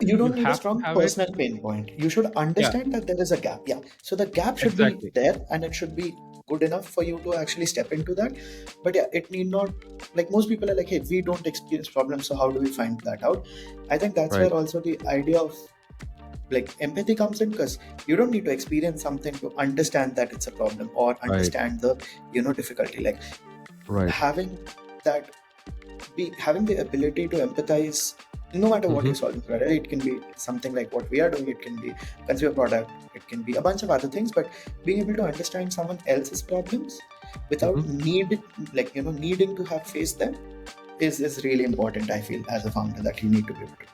You You don't need a have to strong have it. personal pain point. You should Yeah, understand that there is a gap. Yeah. So the gap should be exactly. there and it should be good enough for you to actually step into that. But yeah, it need not, like most people are like, hey, we don't experience problems, so how do we find that out? I think that's Right, where also the idea of like empathy comes in, because you don't need to experience something to understand that it's a problem or right, understand the difficulty. Like right. having that, be having the ability to empathize no matter what Mm-hmm. you're solving for, right? It can be something like what we are doing, it can be consumer product, it can be a bunch of other things, but being able to understand someone else's problems without Mm-hmm. needing to have faced them is really important. I feel as a founder that you need to be able to.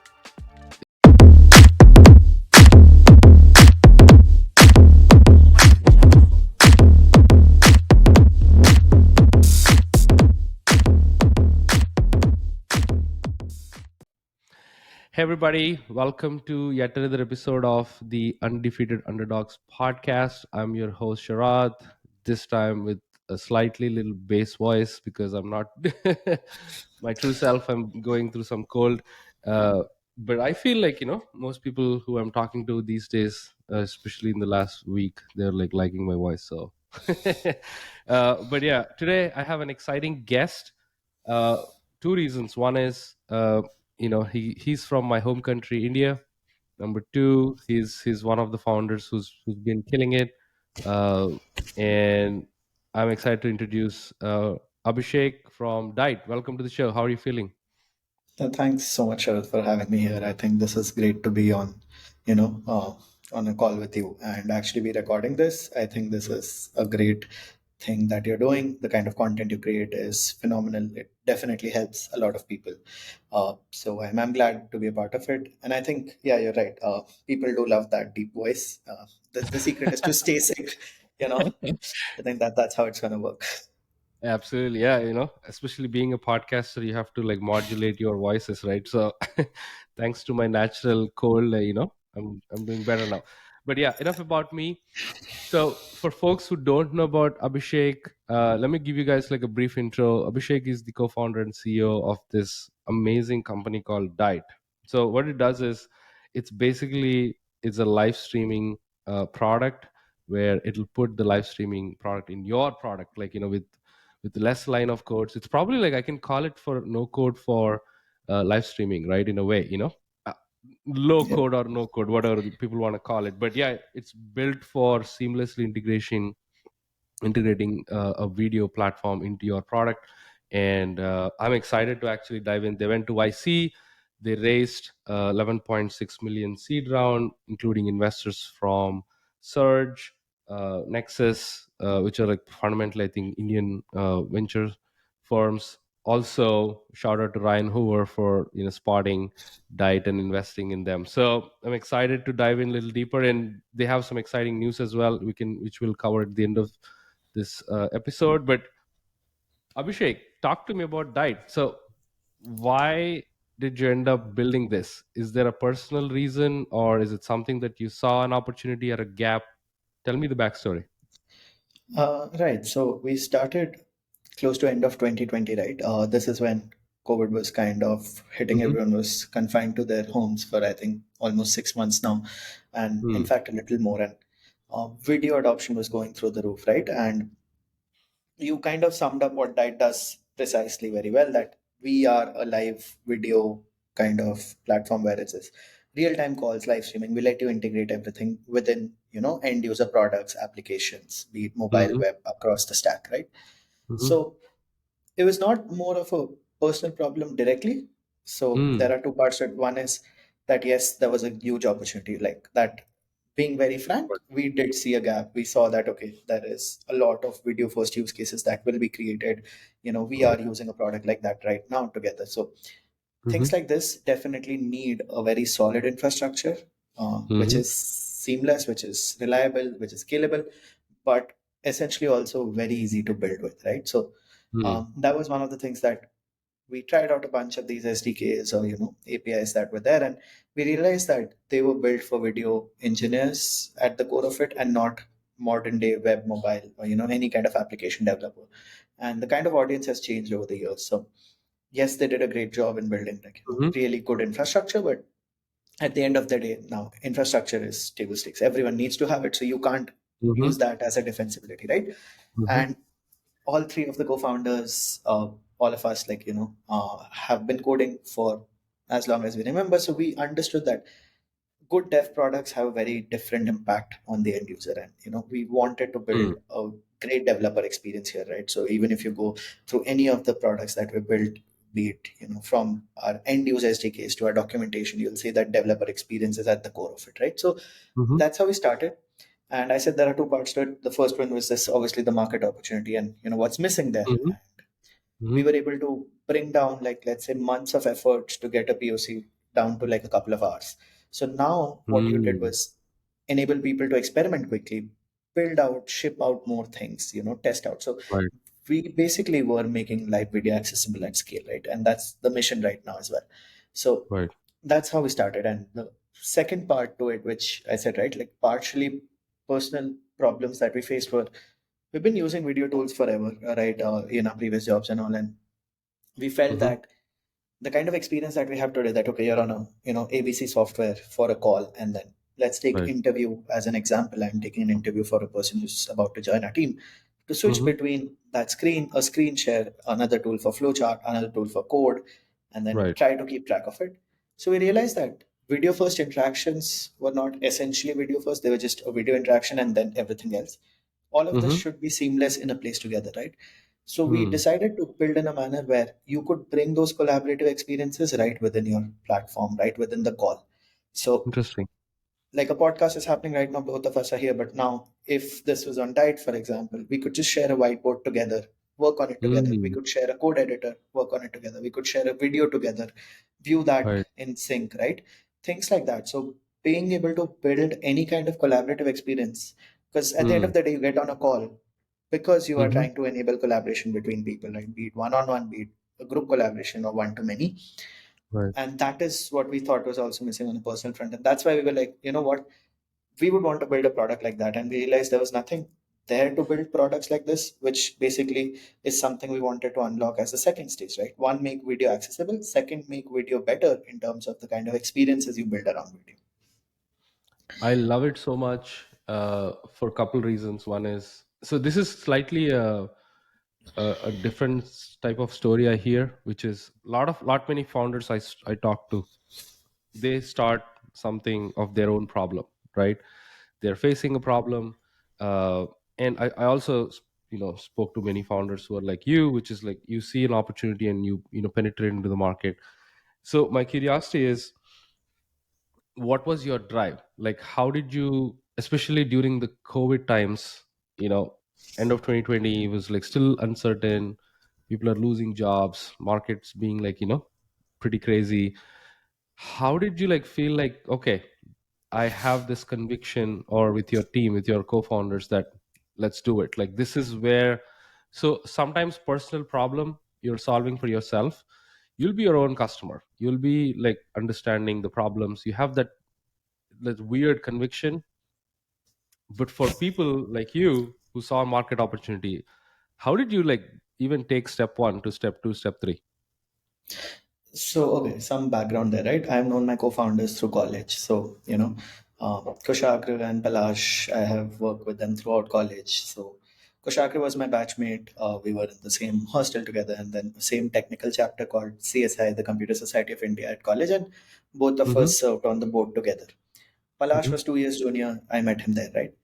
Hey, everybody, welcome to yet another episode of the Undefeated Underdogs podcast. I'm your host, Sharath, this time with a slightly little bass voice because I'm not my true self. I'm going through some cold. Uh, but I feel like, most people who I'm talking to these days, especially in the last week, they're like liking my voice. So, but yeah, today I have an exciting guest. Uh, Two reasons. One is, he's from my home country, India. Number two, he's one of the founders who's been killing it. uh, and I'm excited to introduce Abhishek from Dyte. Welcome to the show. How are you feeling? Thanks so much, Sharath, for having me here. I think this is great to be on, you know, uh, on a call with you and actually be recording this. I think this is a great thing that you're doing. The kind of content you create is phenomenal. It definitely helps a lot of people. So I'm glad to be a part of it. And I think, yeah, you're right. People do love that deep voice. The secret is to stay sick, you know. I think that's how it's going to work. Absolutely, yeah. Especially being a podcaster, you have to like modulate your voices, right? So, thanks to my natural cold, I'm doing better now. But yeah, enough about me. So, for folks who don't know about Abhishek, let me give you guys like a brief intro. Abhishek is the co-founder and CEO of this amazing company called Dyte. So, what it does is, it's a live streaming product where it'll put the live streaming product in your product, like with less line of codes. It's probably like I can call it for no code for live streaming, right? In a way, Uh, low Yep. code or no code, whatever the people want to call it. But yeah, it's built for seamlessly integrating a video platform into your product. And I'm excited to actually dive in. They went to YC. They raised 11.6 million seed round, including investors from Surge, Nexus, which are like fundamentally, I think, Indian venture firms. Also, shout out to Ryan Hoover for spotting Dyte and investing in them. So I'm excited to dive in a little deeper, and they have some exciting news as well. Which we'll cover at the end of this episode. But Abhishek, talk to me about Dyte. So, why did you end up building this? Is there a personal reason, or is it something that you saw an opportunity or a gap? Tell me the backstory. Right. So we started close to end of 2020, right? This is when COVID was kind of hitting. Mm-hmm. Everyone was confined to their homes for, I think, almost 6 months now, and in Mm. fact a little more. And video adoption was going through the roof, right? And you kind of summed up what Diet does precisely very well, that we are a live video kind of platform where it's this real-time calls, live streaming. We let you integrate everything within, end user products, applications, be it mobile, Mm-hmm. web, across the stack, right? Mm-hmm. So it was not more of a personal problem directly. So Mm. there are two parts to it. One is that yes, there was a huge opportunity, like that. Being very frank, Right. we did see a gap. We saw that okay, there is a lot of video first use cases that will be created. We Right. are using a product like that right now together. So Mm-hmm. things like this definitely need a very solid infrastructure, which Mm-hmm. is seamless, which is reliable, which is scalable, but essentially also very easy to build with, right? So Mm. that was one of the things that we tried out a bunch of these SDKs or APIs that were there, and we realized that they were built for video engineers at the core of it, and not modern day web, mobile, or any kind of application developer. And the kind of audience has changed over the years. So yes, they did a great job in building like Mm-hmm. really good infrastructure, but at the end of the day, now infrastructure is table stakes. Everyone needs to have it, so you can't use Mm-hmm. that as a defensibility, right? Mm-hmm. And all three of the co-founders, all of us, have been coding for as long as we remember. So we understood that good dev products have a very different impact on the end user, and we wanted to build Mm. a great developer experience here, right? So even if you go through any of the products that we built, be it from our end user SDKs to our documentation, you'll see that developer experience is at the core of it, right? So Mm-hmm. that's how we started. And I said there are two parts to it. The first one was this, obviously, the market opportunity, and what's missing there. Mm-hmm. And we Mm-hmm. were able to bring down, like, let's say, months of efforts to get a POC down to like a couple of hours. So now what you did Mm. was enable people to experiment quickly, build out, ship out more things, test out. So Right. we basically were making live video accessible at scale, right? And that's the mission right now as well. So Right. that's how we started. And the second part to it, which I said, right, like partially personal problems that we faced were, we've been using video tools forever, right, in our previous jobs and all. And we felt Mm-hmm. that the kind of experience that we have today, that okay, you're on a ABC software for a call, and then let's take Right. interview as an example. I'm taking an interview for a person who's about to join our team. To switch Mm-hmm. between that screen, a screen share, another tool for flowchart, another tool for code, and then Right. try to keep track of it. So we realized that video first interactions were not essentially video first, they were just a video interaction and then everything else. All of this Mm-hmm. should be seamless in a place together, right? So we Mm. decided to build in a manner where you could bring those collaborative experiences right within your platform, right within the call. So Interesting. like a podcast is happening right now, both of us are here, but now if this was on Dyte, for example, we could just share a whiteboard together, work on it together. We Mm. could share a code editor, work on it together. We could share a video together, view that Right. in sync, right? Things like that. So being able to build any kind of collaborative experience, because at the end Mm. of the day, you get on a call because you are Mm-hmm. trying to enable collaboration between people, right? Be it one-on-one, be it a group collaboration or one-to-many. Right. And that is what we thought was also missing on the personal front. And that's why we were like, you know what, we would want to build a product like that. And we realized there was nothing there to build products like this, which basically is something we wanted to unlock as the second stage, right? One, make video accessible. Second, make video better in terms of the kind of experiences you build around video. I love it so much for a couple reasons. One is, so this is slightly a different type of story I hear, which is lot many founders I talk to, they start something of their own problem, right? They're facing a problem, uh, and I also spoke to many founders who are like you, which is like you see an opportunity and you penetrate into the market. So my curiosity is, what was your drive? Like, how did you, especially during the COVID times, you know end of 2020 was like still uncertain, people are losing jobs, markets being like pretty crazy. How did you like feel like, okay, I have this conviction, or with your team, with your co-founders, that let's do it, like this is where. So sometimes personal problem you're solving for yourself, you'll be your own customer, you'll be like understanding the problems, you have that weird conviction. But for people like you who saw market opportunity, how did you like even take step 1 to step 2, step 3? So, okay, some background there, right? I've known my co-founders through college. So, Kushagra and Palash, I have worked with them throughout college. So, Kushagra was my batchmate. We were in the same hostel together, and then the same technical chapter called CSI, the Computer Society of India at college, and both of Mm-hmm. us served on the board together. Palash Mm-hmm. was 2 years junior. I met him there, right?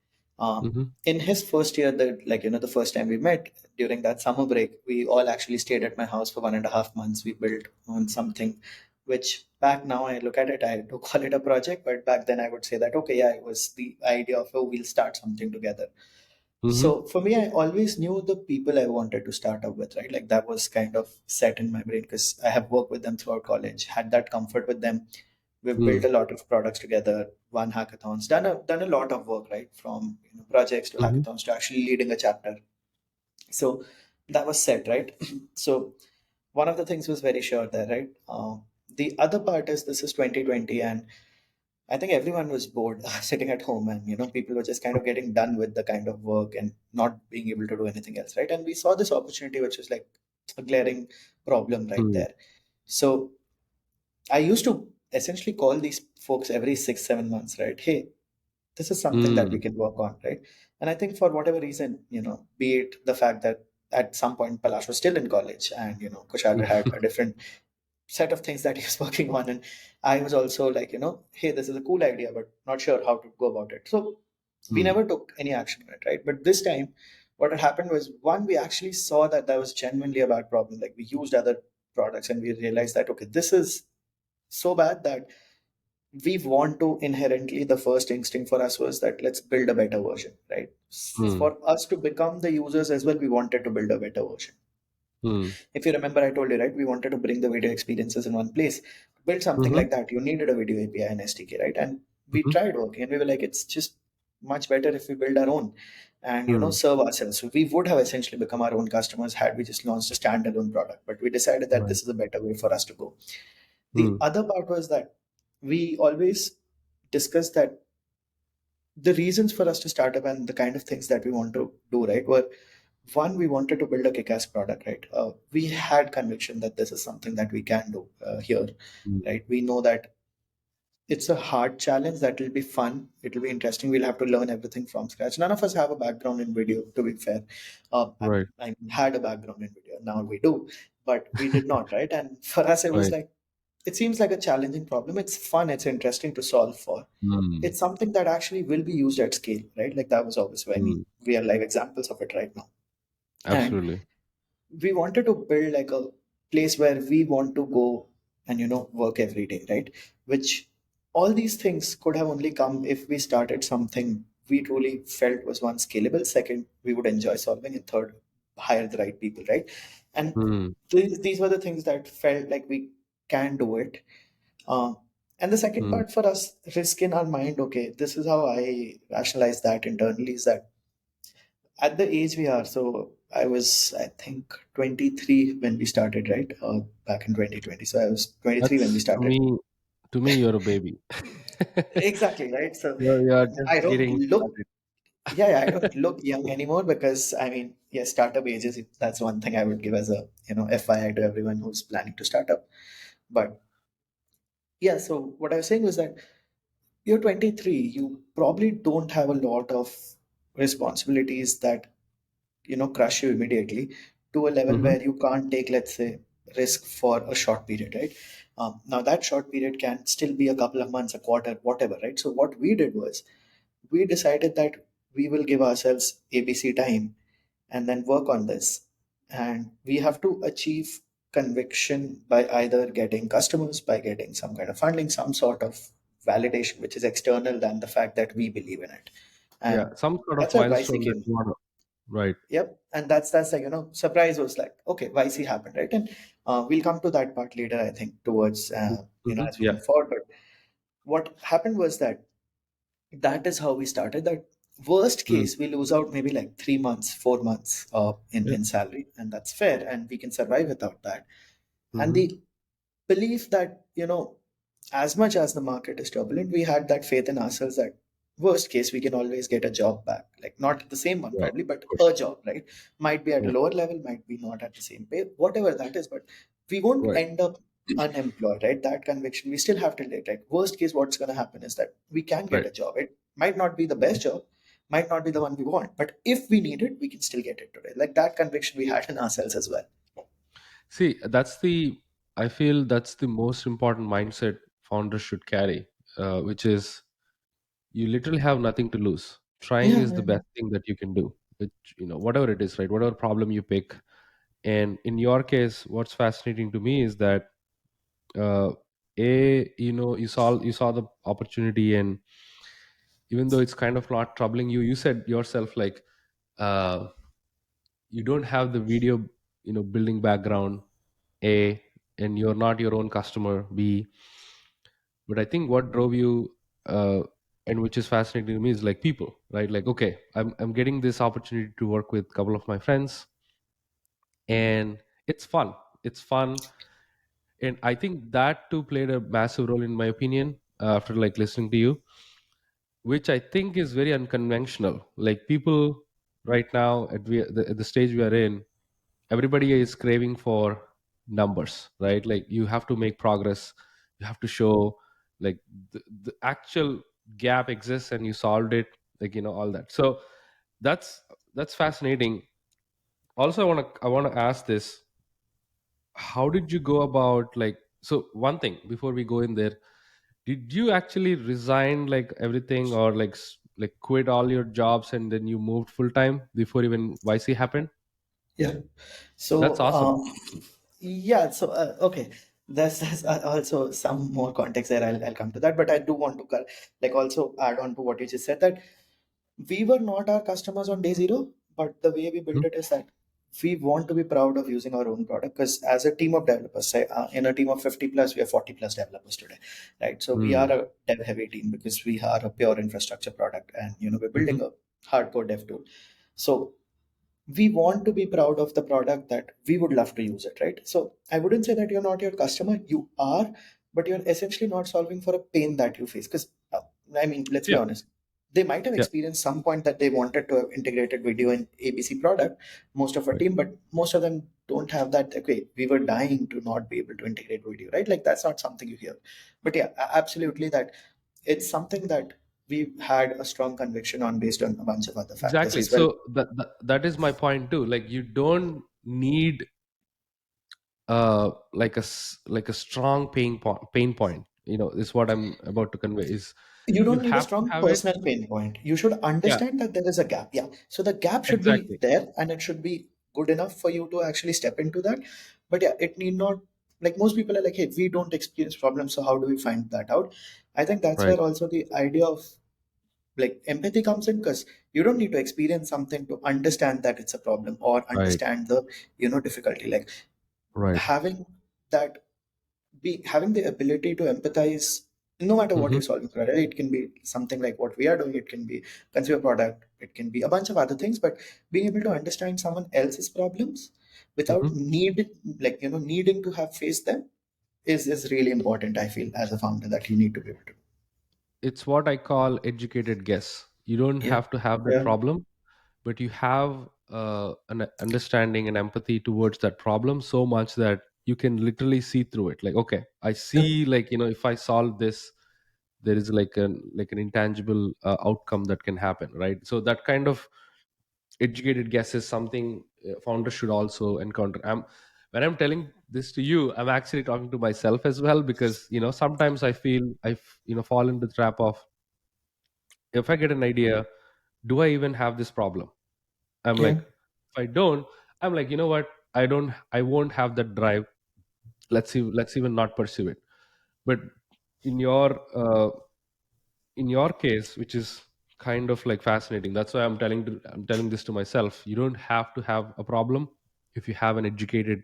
Mm-hmm. In his first year, the first time we met during that summer break, we all actually stayed at my house for 1.5 months. We built on something which back now I look at it, I do call it a project, but back then I would say that, okay, yeah, it was the idea of, oh, we'll start something together. Mm-hmm. So for me, I always knew the people I wanted to start up with, right? Like that was kind of set in my brain because I have worked with them throughout college, had that comfort with them. We've built a lot of products together, won hackathons, done a lot of work, right? From projects to Mm-hmm. hackathons to actually leading a chapter. So that was set, right? So one of the things was very sure there, right? The other part is this is 2020, and I think everyone was bored sitting at home, and people were just kind of getting done with the kind of work and not being able to do anything else, right? And we saw this opportunity, which was like a glaring problem right Mm-hmm. there. So I used to essentially call these folks every 6 7 months, right? Hey, this is something that we Mm. can work on, right? And I think for whatever reason, be it the fact that at some point Palash was still in college, and Kushagra had a different set of things that he was working on, and I was also like, hey, this is a cool idea, but not sure how to go about it. So we Mm. never took any action on it, right? But this time, what had happened was, one, we actually saw that that was genuinely a bad problem. Like, we used other products and we realized that, okay, this is so bad that we want to inherently, the first instinct for us was that let's build a better version, right? Mm. For us to become the users as well, we wanted to build a better version. Mm. If you remember, I told you, right, we wanted to bring the video experiences in one place. To build something Mhm. like that, you needed a video API and SDK, right? And we Mhm. tried working, and we were like, it's just much better if we build our own and Mm. serve ourselves. So we would have essentially become our own customers had we just launched a standalone product. But we decided that Right. this is a better way for us to go. The Mm. other part was that we always discussed that the reasons for us to start up and the kind of things that we want to do, right, were, one, we wanted to build a kick-ass product, right? We had conviction that this is something that we can do here, Mm. right? We know that it's a hard challenge that will be fun. It will be interesting. We'll have to learn everything from scratch. None of us have a background in video, to be fair. Right. I had a background in video. Now we do, but we did not, right? And for us, it was Right. like, it seems like a challenging problem. It's fun. It's interesting to solve for. Mm. It's something that actually will be used at scale, right? Like, that was obvious. I mean, Mm. we are live examples of it right now. And Absolutely. we wanted to build like a place where we want to go and work every day, right? Which, all these things could have only come if we started something we truly felt was, one, scalable, second, we would enjoy solving, and third, hire the right people, right? And Mm. these were the things that felt like we can do it. uh, and the second Mm. part for us, risk in our mind, okay, this is how I rationalize that internally, is that at the age we are, so I was, I think, 23 when we started, right? Back in 2020. So I was 23 when we That's started. to me, you're a baby. Exactly, right? So You're just I don't getting look, started. yeah, yeah, I don't look young anymore, because I mean, yeah, startup ages, that's one thing I would give as a, FYI to everyone who's planning to start up. But yeah, so what I was saying was that you're 23, you probably don't have a lot of responsibilities that crush you immediately, to a level Mhm. where you can't take, let's say, risk for a short period, right? Now that short period can still be a couple of months, a quarter, whatever, right? So what we did was, we decided that we will give ourselves ABC time and then work on this, and we have to achieve conviction by either getting customers, by getting some kind of funding, some sort of validation which is external than the fact that we believe in it. Yeah, And some sort of that's where YC milestone that came. you want to. Right. Yep, and that's like, surprise was like, okay, YC happened, right? And we'll come to that part later, I think, towards Mhm. as we Yeah. move forward. But what happened was that that is how we started. That worst Mm. case, we lose out maybe like 3 months, 4 months in Yeah. salary, and that's fair, and we can survive without that. And Mhm. the belief that, as much as the market is turbulent, we had that faith in ourselves that worst case, we can always get a job back. Like, not the same one Right. probably, but Of course. a job, right? Might be at a Yeah. lower level, might be not at the same pay, whatever that is, but we won't Right. end up unemployed, right? That conviction, we still have to live, right? Worst case, what's going to happen is that we can get Right. a job. It might not be the best job, might not be the one we want, but if we need it, we can still get it today. Like, that conviction we had in ourselves as well. See, that's the. I feel that's the most important mindset founders should carry, which is you literally have nothing to lose. Trying Yeah, is the yeah. best thing that you can do. Which, whatever it is, right? Whatever problem you pick. And in your case, what's fascinating to me is that uh, you saw the opportunity, and even though it's kind of not troubling you, you said yourself like uh, you don't have the video building background, A, and you're not your own customer, B. But I think what drove you, uh, and which is fascinating to me, is like people, right? Like, okay, I'm getting this opportunity to work with a couple of my friends, and it's fun. And I think that too played a massive role in my opinion, after like listening to you, which I think is very unconventional. Like, people right now at the stage we are in, everybody is craving for numbers, right? Like, you have to make progress, You have to show like the actual gap exists and you solved it, like all that. So that's fascinating. Also, I want to ask this: how did you go about, like, so one thing before we go in there, did you actually resign like everything, or like like quit all your jobs and then you moved full time before even YC happened? Yeah. That's So, awesome. yeah. So, okay. There's also some more context there. I'll come to that, but I do want to like also add on to what you just said, that we were not our customers on day zero, but the way we built Mhm. it is that we want to be proud of using our own product, because as a team of developers, say in a team of 50 plus, we have 40 plus developers today, right? So we are Mm. a dev heavy team because we are a pure infrastructure product, and we're Mhm. building a hardcore dev tool. So we want to be proud of the product, that we would love to use it, right? So I wouldn't say that you're not your customer, you are, but you're essentially not solving for a pain that you face. Because I mean, let's be Yeah. honest, they might have Yeah. experienced some point that they wanted to have integrated video in ABC product, most of our Right. team, but most of them don't have that. Okay, we were dying to not be able to integrate video, right? Like that's not something you hear. But yeah, absolutely, that it's something that we had a strong conviction on based on a bunch of other factors Exactly. as well. So that is my point too. Like, you don't need like a strong pain point, is what I'm about to convey, is You you don't need a have to strong have it. personal pain point. You should Yeah, understand that there is a gap. Yeah. So the gap should be exactly. there, and it should be good enough for you to actually step into that. But yeah, it need not, like most people are like, hey, we don't experience problems. So how do we find that out? I think that's Right. where also the idea of like empathy comes in, because you don't need to experience something to understand that it's a problem or Right. understand the, difficulty. Like Right. having that, be having the ability to empathize no matter what Hmm. you're solving for, right? It can be something like what we are doing, it can be consumer product, it can be a bunch of other things, but being able to understand someone else's problems without Hmm. needing to have faced them is really important, I feel, as a founder, that you need to be able to. It's what I call educated guess. You don't Yeah. have to have that Yeah. problem, but you have an understanding and empathy towards that problem so much that you can literally see through it. Like, okay, I Yeah. see, like, if I solve this, there is like an intangible outcome that can happen, right? So that kind of educated guess is something founders should also encounter. When I'm telling this to you, I'm actually talking to myself as well, because sometimes I feel fall into the trap of, if I get an idea, do I even have this problem? I'm Yeah. like, if I don't, I'm like, you know what, I won't have that drive. Let's even not pursue it. But in your case, which is kind of like fascinating, that's why I'm telling this to myself. You don't have to have a problem if you have an educated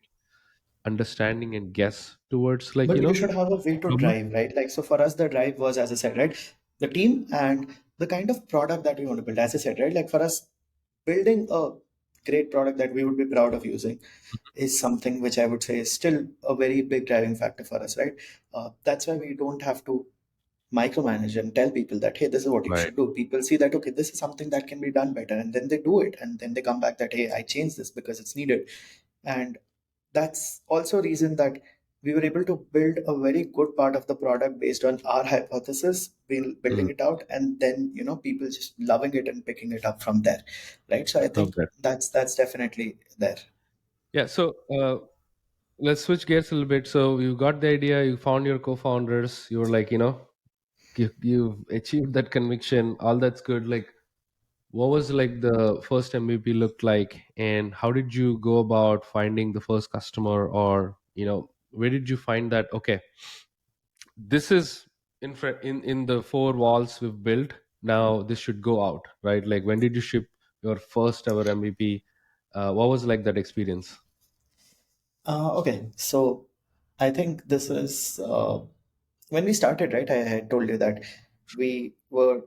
understanding and guess towards, like, But you should have a way to problem. drive, right? Like, so for us, the drive was, as I said, right, the team and the kind of product that we want to build. As I said, right, like for us, building a great product that we would be proud of using is something which I would say is still a very big driving factor for us, right? That's why we don't have to micromanage and tell people that, hey, this is what you Right. should do. People see that, okay, this is something that can be done better, and then they do it, and then they come back that, hey, I changed this because it's needed. And that's also a reason that we were able to build a very good part of the product based on our hypothesis, building Mm, it out, and then people just loving it and picking it up from there, right? So I love think that. that's definitely there. Yeah. So let's switch gears a little bit. So you got the idea, you found your co-founders, you were like, you've achieved that conviction, all that's good. Like, what was like the first MVP looked like, and how did you go about finding the first customer, or where did you find that, okay, this is in the four walls we've built, now this should go out, right? Like, when did you ship your first ever MVP? What was like that experience? Okay, so I think this is when we started, right? I had told you that we were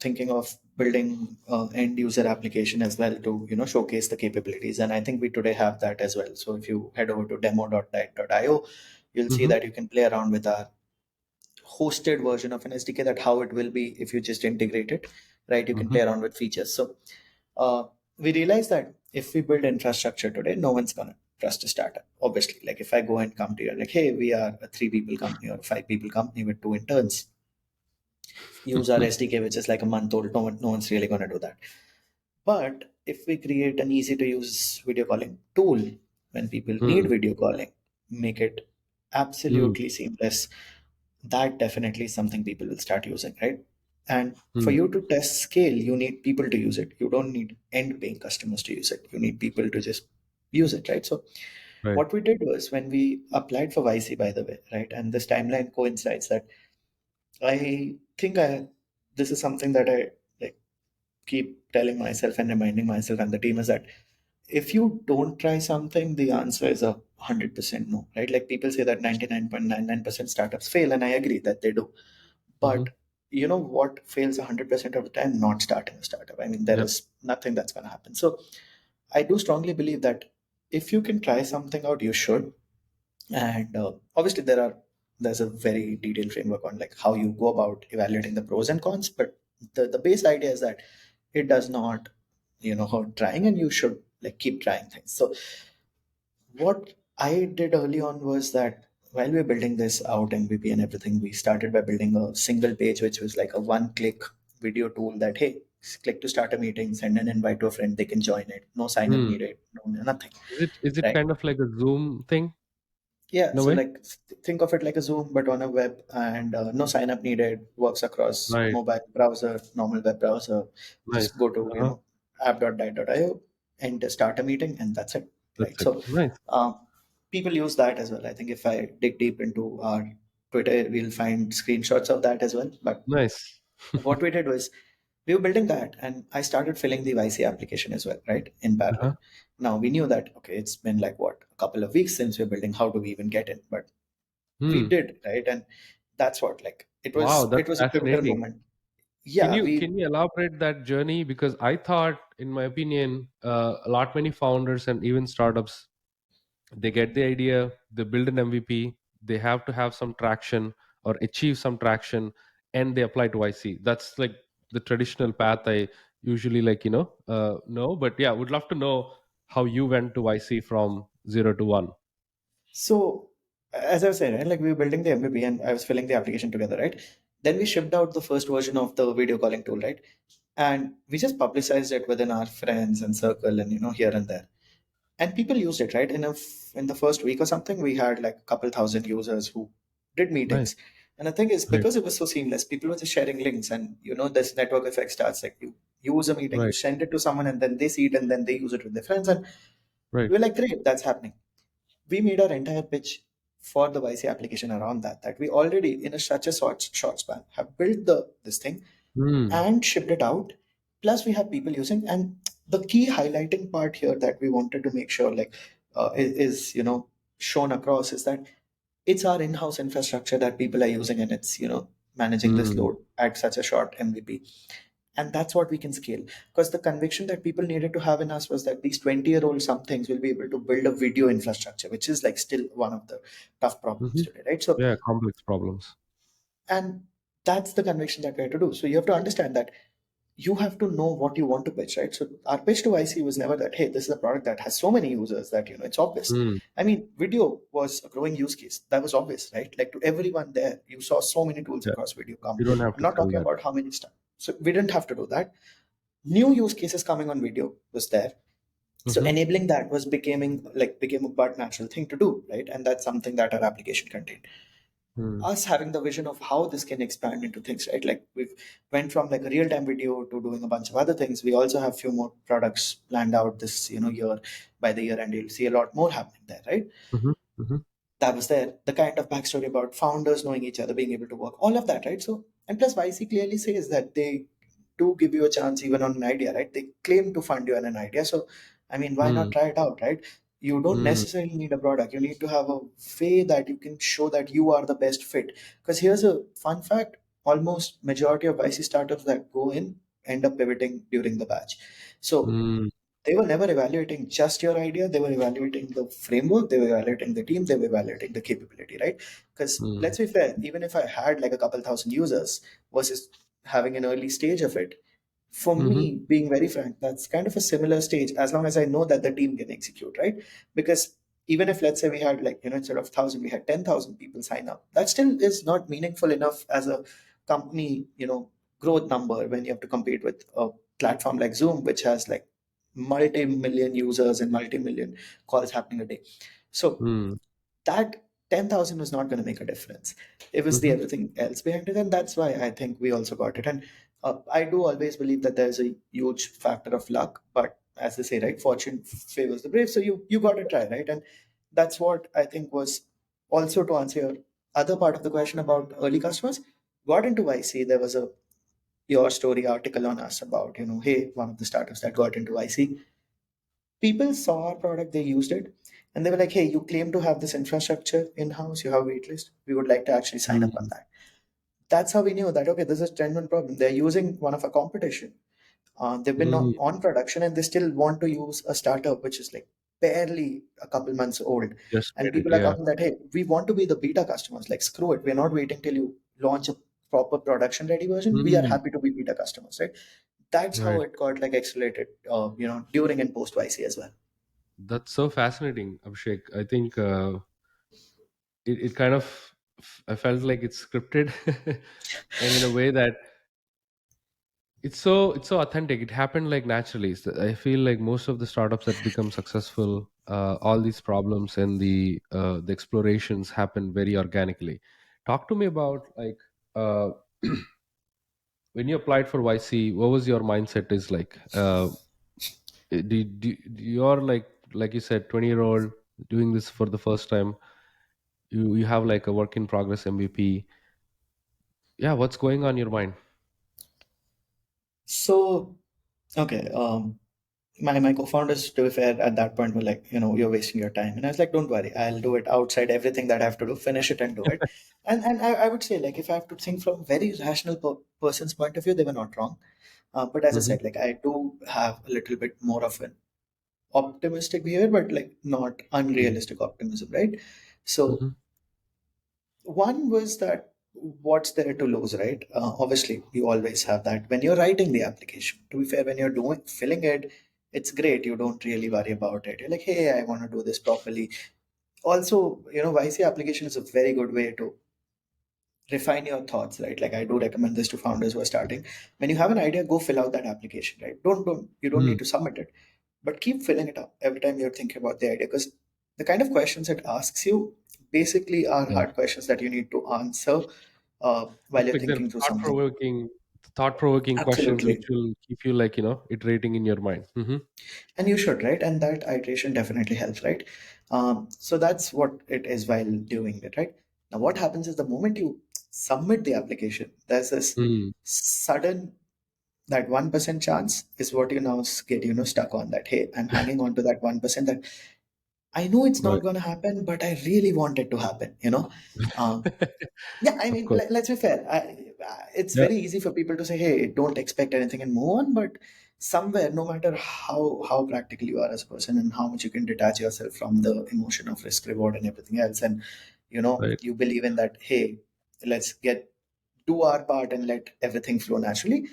thinking of building end user application as well to showcase the capabilities, and I think we today have that as well. So if you head over to demo.dyte.io, you'll see Mm-hmm. that you can play around with our hosted version of an SDK, that how it will be if you just integrate it, right? You can Mm-hmm. play around with features. So uh, we realized that if we build infrastructure today, no one's gonna. trust a startup. Obviously, like if I go and come to you like, hey, we are a 3 people company or a 5 people company with 2 interns, use our SDK, which is like a month old. No one's really going to do that. But if we create an easy to use video calling tool when people need Mm, video calling, make it mm, absolutely seamless, that definitely is something people will start using, right? And for mm. you to test scale, you need people to use it. You don't need end paying customers to use it. You need people to just use it, right? So Right. what we did was when we applied for YC, by the way, right? And this timeline coincides that I think this is something that I like keep telling myself and reminding myself and the team is that if you don't try something, the answer is 100% no, right? Like people say that 99.99% startups fail, and I agree that they do. Mm-hmm. But you know what fails 100% of the time? Not starting a startup. I mean, there Yep. is nothing that's going to happen. So I do strongly believe that if you can try something out, you should. And obviously, there's a very detailed framework on like how you go about evaluating the pros and cons. But the base idea is that it does not, hurt trying, and you should like keep trying things. So what I did early on was that while we were building this out MVP and everything, we started by building a single page, which was like a one-click video tool that, hey, click to start a meeting, send an invite to a friend, they can join it. No sign up Mm. needed, no nothing, Is it right? kind of like a Zoom thing Yeah, in a so way? like think of it like a Zoom, but on a web, and no sign up needed. Works across Right. mobile browser, normal web browser. Nice. Just go to Uh-huh. app.dyte.io and start a meeting, and that's it, right? That's it. So Nice. people use that as well. I think if I dig deep into our Twitter, we'll find screenshots of that as well. But Nice. what we did was we were building that, and I started filling the YC application as well, right, in parallel. Uh-huh. Now we knew that okay, it's been like what a couple of weeks since we're building. How do we even get in? But we Hmm. did, right? And that's what like it Wow, was that's it was a pivotal fascinating. moment. Can Yeah, you we can you elaborate that journey? Because I thought, in my opinion, a lot many founders and even startups, they get the idea, they build an MVP, they have to have some traction or achieve some traction, and they apply to YC. That's like the traditional path I usually know. But yeah, would love to know how you went to YC from zero to one. so as I was saying, right, like we were building the MVP and I was filling the application together, right? Then we shipped out the first version of the video calling tool, right? And we just publicized it within our friends and circle and here and there. And people used it, right? In the first week or something, we had like a couple thousand users who did Nice. meetings. And the thing is, Right. because it was so seamless, people were just sharing links, and this network effect starts. Like you use a meeting, you Right. send it to someone, and then they see it, and then they use it with their friends, and Right. we're like, great, that's happening. We made our entire pitch for the YC application around that we already in a such a short span have built the this thing Hmm. and shipped it out. Plus, we have people using, and the key highlighting part here that we wanted to make sure like is shown across is that it's our in-house infrastructure that people are using, and it's managing this Hmm. load at such a short MVP, and that's what we can scale. Because the conviction that people needed to have in us was that these 20-year-old somethings will be able to build a video infrastructure, which is like still one of the tough problems Hmm. today, right? So Yeah, complex problems. and that's the conviction that we had to do. So you have to understand that you have to know what you want to pitch, right? So our pitch to IC was never that, hey, this is a product that has so many users that it's obvious. Hmm. I mean, video was a growing use case. That was obvious, right? Like to everyone there, you saw so many tools Yeah, across video come. you don't have I'm to not sell talking that. about how many stuff. So we didn't have to do that. New use cases coming on video was there. So Hmm. enabling that became a but natural thing to do, right? And that's something that our application contained. Hmm. Us having the vision of how this can expand into things, right? Like we've went from like a real-time video to doing a bunch of other things. We also have few more products planned out this year. By the year end, you'll see a lot more happening there, right? Hmm. Hmm. That was there. The kind of backstory about founders knowing each other, being able to work, all of that, right? So, and plus, YC clearly says that they do give you a chance even on an idea, right? They claim to fund you on an idea. So, I mean, why not Hmm. try it out, right? You don't Hmm. necessarily need a product. You need to have a way that you can show that you are the best fit. Because here's a fun fact: almost majority of YC startups that go in end up pivoting during the batch. So Hmm. they were never evaluating just your idea. They were evaluating the framework, they were evaluating the team, they were evaluating the capability, right? Because Hmm. let's be fair, even if I had like a couple thousand users versus having an early stage of it, for Mhm. me, being very frank, that's kind of a similar stage as long as I know that the team can execute, right? Because even if let's say we had like, instead of 1,000 we had 10,000 people sign up, that still is not meaningful enough as a company, growth number, when you have to compete with a platform like Zoom, which has like multi-million users and multi-million calls happening a day. So Mm. that 10,000 was not going to make a difference. It was the Mm-hmm. everything else behind it. And that's why I think we also got it. And I do always believe that there's a huge factor of luck, but as they say, right, fortune favors the brave. So you got to try, right? And that's what I think was also to answer your other part of the question about early customers. Got into YC, there was a Your Story article on us about, hey, one of the startups that got into YC, people saw our product, they used it, and they were like, hey, you claim to have this infrastructure in-house, you have a waitlist, we would like to actually sign up on Mm. that. That's how we knew that, okay, this is a genuine problem. They're using one of our competition. They've been Mm. on production and they still want to use a startup which is like barely a couple months old. Just And made it. people are Yeah. talking that, hey, we want to be the beta customers. Like, screw it. We're not waiting till you launch a proper production ready version. We are Mm. happy to be beta customers, right? That's how Right. it got like accelerated, during and post YC as well. That's so fascinating, Abhishek. I think it kind of, I felt like it's scripted, and in a way that it's so authentic. It happened like naturally. So I feel like most of the startups that become successful, all these problems and the explorations happen very organically. Talk to me about like uh, when you applied for YC. What was your mindset? Is like you're like you said, 20-year-old doing this for the first time. You have like a work in progress MVP. Yeah, what's going on in your mind? So, okay, my co-founders, to be fair, at that point were like, you're wasting your time. And I was like, don't worry, I'll do it outside everything that I have to do, finish it and do it. And I would say, like, if I have to think from a very rational person's point of view, they were not wrong. But as I Hmm. said, like, I do have a little bit more of an optimistic behavior, but like not unrealistic optimism, right? So Hmm. one was that, what's there to lose, right? Obviously, you always have that when you're writing the application. To be fair, when you're doing filling it, it's great. You don't really worry about it. You're like, hey, I want to do this properly. Also, YC application is a very good way to refine your thoughts, right? Like, I do recommend this to founders who are starting. When you have an idea, go fill out that application, right? Don't you don't Mm. need to submit it, but keep filling it up every time you're thinking about the idea, because the kind of questions it asks you basically are Right. hard questions that you need to answer while It's you're like the thinking through something. thought provoking questions which Absolutely. will keep you like, iterating in your mind. Hmm. And you should, right? And that iteration definitely helps, right? So that's what it is while doing it, right? Now, what happens is the moment you submit the application, there's this Mm. sudden, that 1% chance is what you now get, stuck on, that, hey, I'm hanging on to that 1%, that I know it's not Right. going to happen, but I really want it to happen. Um, yeah, I Of mean, course. let's be fair. It's Yeah. very easy for people to say, "Hey, don't expect anything and move on." But somewhere, no matter how practical you are as a person and how much you can detach yourself from the emotion of risk, reward, and everything else, and Right. you believe in that. Hey, let's do our part and let everything flow naturally.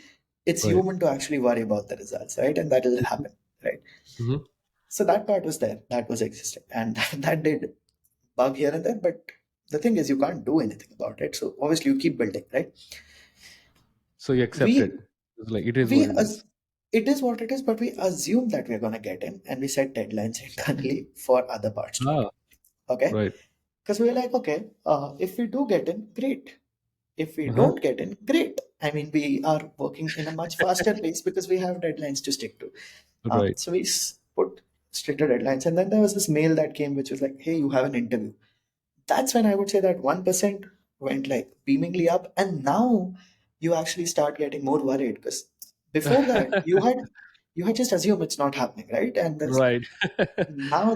It's Right. human to actually worry about the results, right? And that will happen, right? Hmm. So that part was there, that was existing, and that did bug here and there. But the thing is, you can't do anything about it. So obviously, you keep building, right? So you accept it. We It's like it is we what it as is. it is what it is, but we assume that we're gonna get him, and we set deadlines internally for other parts to it. Ah, Okay, right. because we're like, okay, if we do get in, great. If we Uh-huh. don't get in, great. I mean, we are working in a much faster pace because we have deadlines to stick to. Right. So we put stricter deadlines, and then there was this mail that came, which was like, "Hey, you have an interview." That's when I would say that 1% went like beamingly up, and now you actually start getting more worried, because before that you had just assumed it's not happening, right? And Right.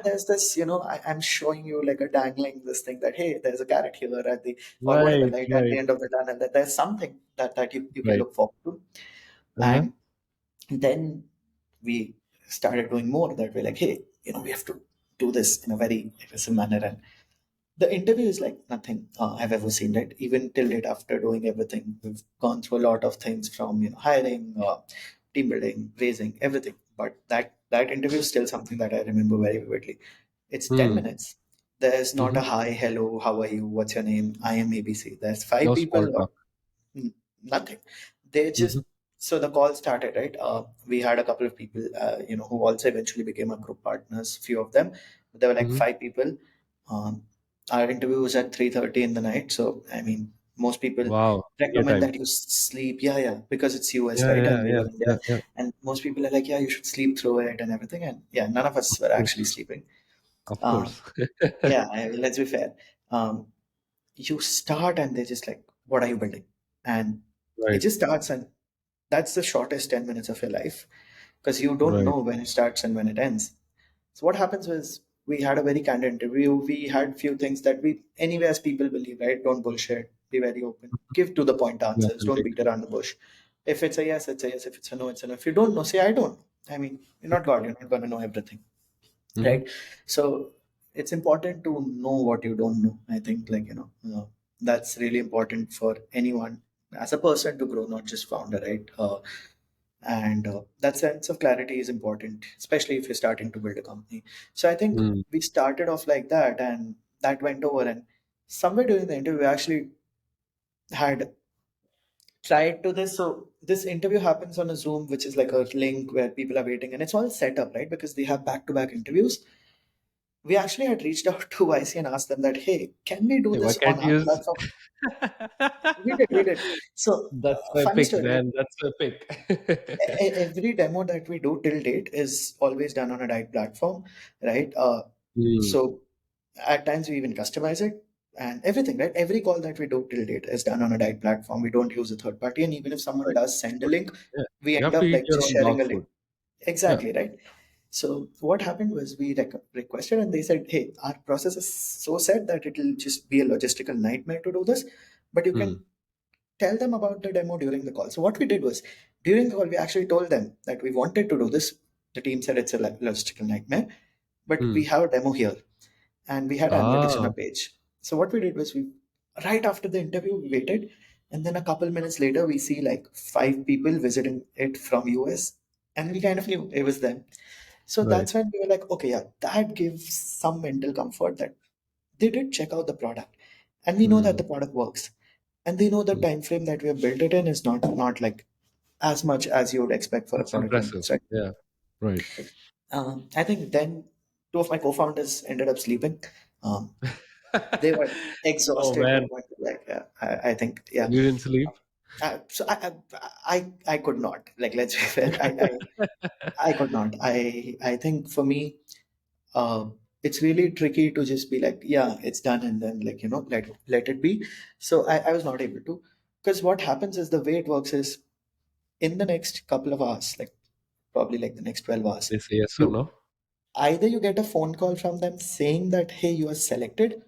there's this, I'm showing you like a dangling this thing that, hey, there's a carrot here at the, or whatever, Right. light at the Right. end of the tunnel, that there's something that you can Right. look forward to. Uh-huh. And then we started doing more, that way like, hey, we have to do this in a very aggressive manner. And the interview is like nothing I've ever seen, right? Even till date, after doing everything, we've gone through a lot of things, from hiring, team building, raising, everything. But that interview is still something that I remember very vividly. It's 10 Mm. minutes. There's not a Mhm. hi, hello, how are you, what's your name, I am ABC. There's five No small people or talk. nothing. They just, Mhm. so the call started, right? We had a couple of people, who also eventually became our group partners, few of them. There were like Mhm. five people. Um, our interview was at 3:30 in the night. So, I mean, most people Wow. India recommend time. that you sleep. Yeah, yeah, because it's US, Yeah, right? yeah, And we yeah, were yeah, India. yeah. And most people are like, yeah, you should sleep through it and everything. And yeah, none of us Of were actually course. sleeping. Of Uh, course. yeah, let's be fair. Um, you start and they're just like, what are you building? And it Right. just starts, and that's the shortest 10 minutes of your life because you don't Right. know when it starts and when it ends. So what happens was we had a very candid interview. We had few things that we, anyway, as people believe, right? Don't bullshit. Be very open. Give to the point Be answers. Don't authentic. beat around the bush. If it's a yes, it's a yes. If it's a no, it's a no. If you don't know, say I don't. I mean, you're not God. You're not going to know everything, Mhm. right? So it's important to know what you don't know. I think, that's really important for anyone as a person to grow, not just founder, right? And that sense of clarity is important, especially if you're starting to build a company. So I think Mm. we started off like that, and that went over. And somewhere during the interview, we actually had tried to this. So this interview happens on a Zoom, which is like a link where people are waiting, and it's all set up, right? Because they have back-to-back interviews. We actually had reached out to YC and asked them that, hey, can we do Hey, why this on can't our you use platform? We did. So, That's funny epic, story, like man. That's epic. every demo that we do till date is always done on a Dyte platform, right? Mm. So at times we even customize it and everything, right? Every call that we do till date is done on a Dyte platform. We don't use a third party, and even if someone Right. does send a link, Yeah. we You end have to up eat like your just own sharing dog a link. food. Yeah. Exactly, right? So what happened was we requested, and they said, "Hey, our process is so set that it'll just be a logistical nightmare to do this, but you Mm. can tell them about the demo during the call." So what we did was during the call, we actually told them that we wanted to do this. The team said it's a logistical nightmare, but we Mm. have a demo here, and we had analytics on Ah, our page. So what we did was we right after the interview we waited, and then a couple minutes later we see like five people visiting it from US, and we kind of knew it was them. So right. that's when we were like, okay, yeah, that gives some mental comfort that they did check out the product, and we know that Mm. the product works, and they know the Mm. time frame that we have built it in is not like as much as you would expect for a That's product like impressive. this, right? Yeah. Right. I think then two of my co-founders ended up sleeping. Um, they were Oh exhausted to a man, point where, like, I think, yeah. you didn't sleep? So I could not, like, let's be fair. I could not. I think for me, uh, it's really tricky to just be like, yeah, it's done, and then, like, let it be. So I was not able to, because what happens is the way it works is in the next couple of hours, like probably like the next 12 hours, They say yes or you no? either you get a phone call from them saying that, hey, you are selected,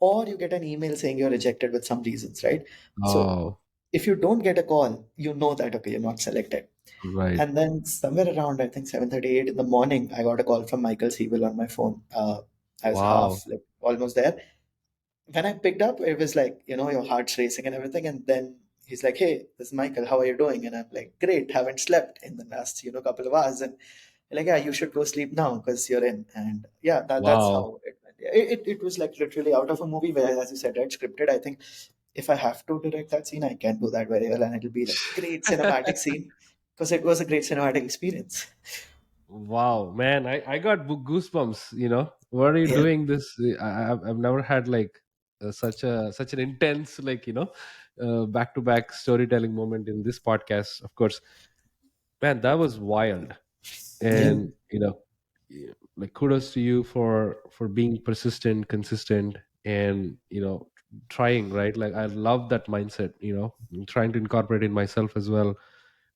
or you get an email saying you're rejected with some reasons, right? So Oh, if you don't get a call, you know that, okay, you're not selected. right. And then somewhere around, I think 7:38 in the morning, I got a call from Michael Siebel on my phone. I was Wow. half, like, almost there. When I picked up, it was like, your heart's racing and everything. And then he's like, hey, this is Michael. How are you doing? And I'm like, great. Haven't slept in the last, couple of hours. And like, yeah, you should go sleep now because you're in. And yeah, that's Wow. how it went. It was like literally out of a movie where, as you said, right, scripted. I think if I have to direct that scene, I can do that very well. And it'll be like great cinematic scene because it was a great cinematic experience. Wow, man, I got goosebumps. What are you Yeah. doing? This I've never had like such an intense back to back storytelling moment in this podcast. Of course, man, that was wild. Yeah. And like kudos to you for being persistent, consistent, and trying, right? Like I love that mindset. I'm trying to incorporate in myself as well.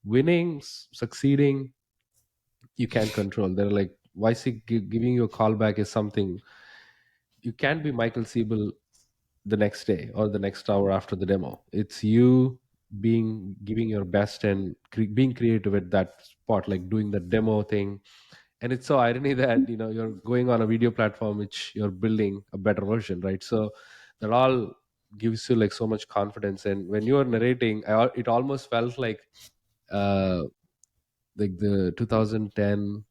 Winning, succeeding, you can't control. They're like, why see giving you a call back is something you can't be Michael Siebel the next day or the next hour after the demo. It's you being giving your best and being creative at that spot, like doing the demo thing. And it's so irony that you're going on a video platform which you're building a better version, right? So that all gives you like so much confidence. And when you are narrating, it almost felt uh like the 2010,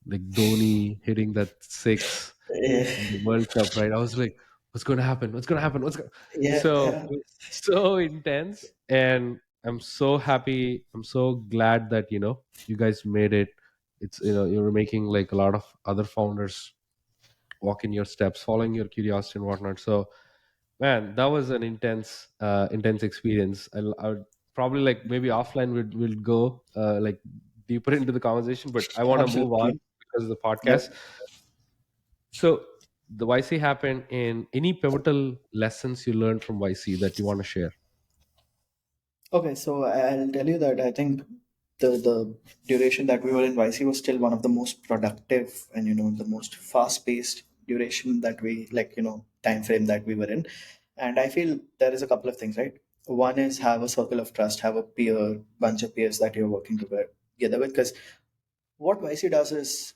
like Dhoni hitting that six. Yeah, in the World Cup, right? I was like, what's going to happen? What's going to happen? What's going? yeah, So yeah, it was so intense, and I'm so happy. I'm so glad that you guys made it. It's you're making like a lot of other founders walk in your steps, following your curiosity and whatnot. So man, that was an intense experience. I would probably like maybe offline we'll go like deeper into the conversation, but I want to move absolutely. on because of the podcast. Yep. So the YC happened, in any pivotal lessons you learned from YC that you want to share? Okay, so I'll tell you that I think the duration that we were in YC was still one of the most productive and the most fast paced duration that we like time frame that we were in, and I feel there is a couple of things, right? One is have a circle of trust, have a bunch of peers that you're working together with, because what YC does is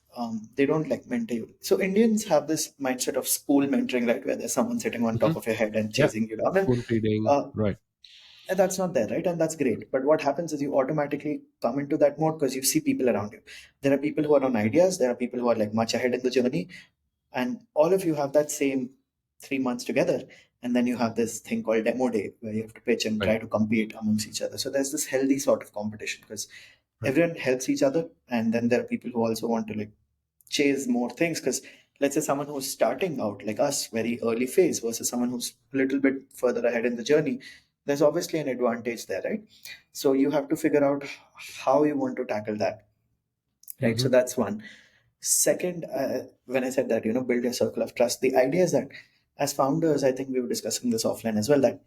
they don't like mentor you. So Indians have this mindset of school mentoring, right, where there's someone sitting on Hmm. top of your head and Yeah, chasing you down, spoon feeding, uh, right? and that's not there, right? And that's great. But what happens is you automatically come into that mode because you see people around you. There are people who are on ideas. There are people who are like much ahead in the journey, and all of you have that same 3 months together. And then you have this thing called demo day where you have to pitch and Right, try to compete amongst each other. So there's this healthy sort of competition because right. everyone helps each other, and then there are people who also want to like chase more things because let's say someone who's starting out like us very early phase versus someone who's a little bit further ahead in the journey, there's obviously an advantage there, right? So you have to figure out how you want to tackle that, right? So Mm-hmm. that's one. Second, when I said that build a circle of trust, the idea is that as founders, I think we were discussing this offline as well, that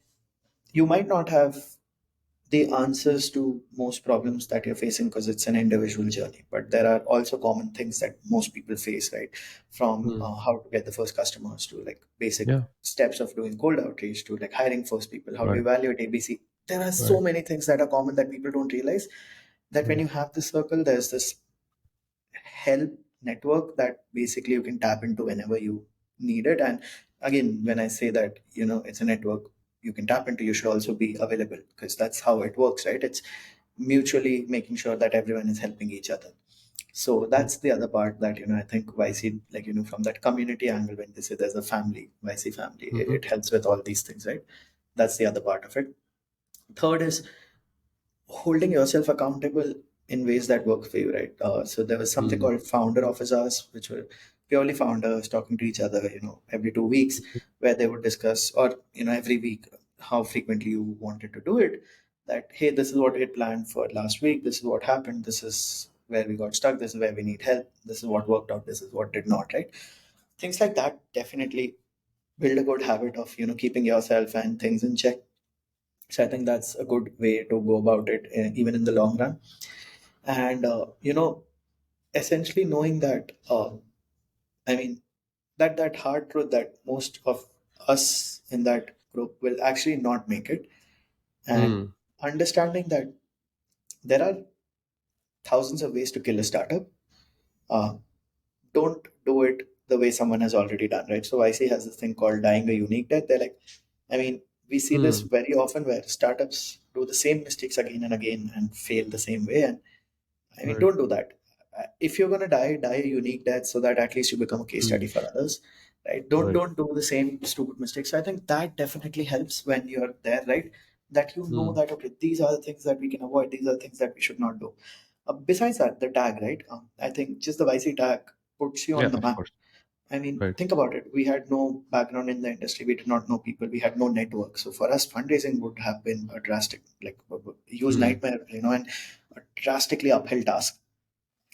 you might not have the answers to most problems that you're facing because it's an individual journey, but there are also common things that most people face, right? From Mm. how to get the first customers to like basic Yeah, steps of doing cold outreach to like hiring first people, how to right, evaluate ABC. There are so right, many things that are common that people don't realize, that when right. you have this circle, there's this help network that basically you can tap into whenever you need it. And again, when I say that it's a network you can tap into, you should also be available because that's how it works, right? It's mutually making sure that everyone is helping each other. So Mm. that's the other part that I think YC, like from that community angle, when they say there's a family, YC family, Mm-hmm. it helps with all these things, right? That's the other part of it. Third is holding yourself accountable in ways that work for you, right? So there was something Mm. called founder office hours, which were purely founders talking to each other, every 2 weeks, where they would discuss, or every week, how frequently you wanted to do it. That hey, this is what we had planned for last week. This is what happened. This is where we got stuck. This is where we need help. This is what worked out. This is what did not. Right? Things like that definitely build a good habit of keeping yourself and things in check. So I think that's a good way to go about it, even in the long run. And essentially knowing that, I mean, that hard truth that most of us in that group will actually not make it, and Mm. understanding that there are thousands of ways to kill a startup. Uh, don't do it the way someone has already done, right? So IC has this thing called dying a unique death. They're like, I mean, we see this Mm. very often where startups do the same mistakes again and again and fail the same way. And I mean, Right. don't do that. If you're gonna die, die a unique death so that at least you become a case study Mm. for others, right? Don't Right. don't do the same stupid mistakes. So I think that definitely helps when you're there, right? That you know Mm. that okay, these are the things that we can avoid. These are the things that we should not do. Besides that, the tag, right? I think just the YC tag puts you Yeah, on the of map. course. I mean, Right. think about it. We had no background in the industry. We did not know people. We had no network. So for us, fundraising would have been a drastic, like a huge Mm. nightmare, and a drastically uphill task.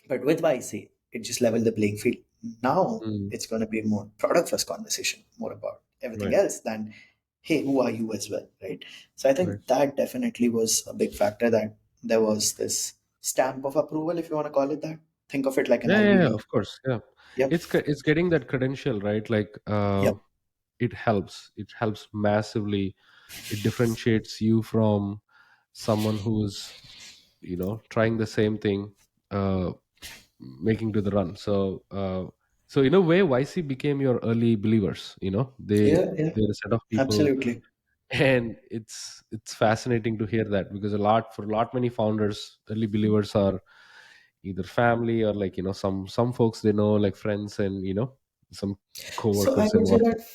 But with YC, it just leveled the playing field. Now Mm. it's going to be more product first conversation, more about everything Right. else than, hey, who are you as well, right? So I Right. think that definitely was a big factor, that there was this stamp of approval, if you want to call it that. Think of it like an Yeah, yeah, Ivy yeah, League. of course. Yeah. Yep. It's getting that credential, right? Like Yep. it helps. It helps massively. It differentiates you from someone who's, trying the same thing, uh making to the run. So in a way, YC became your early believers. Yeah. Yeah. they're a set of people, Absolutely. and it's fascinating to hear that, because for a lot many founders, early believers are either family or like some folks they know, like friends, and some So I coworkers would say involved. that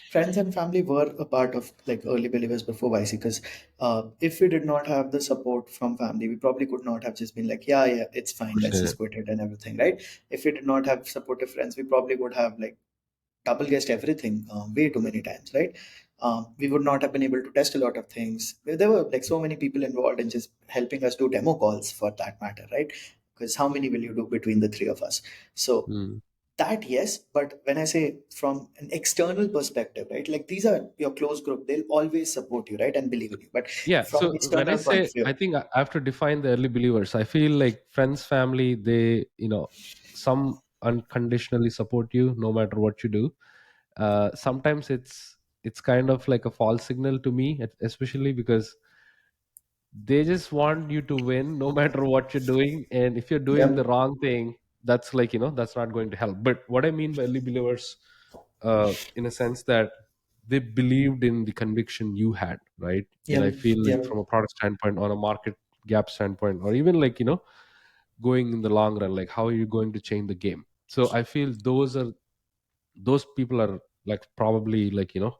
friends and family were a part of like early believers before YC, because if we did not have the support from family, we probably could not have just been like, yeah, yeah, it's fine, Push let's it. just quit it and everything, right? If we did not have supportive friends, we probably would have like double guessed everything way too many times, right? We would not have been able to test a lot of things. There were like so many people involved in just helping us do demo calls for that matter, right? Because how many will you do between the three of us? So Mm. that, yes, but when I say from an external perspective, right, like these are your close group, they'll always support you, right, and believe in you. But Yeah. from an So when I external point say, of view, I think I have to define the early believers. I feel like friends, family, they, some unconditionally support you no matter what you do. Sometimes it's kind of like a false signal to me, especially because they just want you to win no matter what you're doing, and if you're doing the yep, wrong thing, that's like, that's not going to help. But what I mean by early believers, in a sense that they believed in the conviction you had, right? And I yep, feel like yep. from a product standpoint, on a market gap standpoint, or even like, going in the long run, like how are you going to change the game? So I feel those people are like probably like, uh,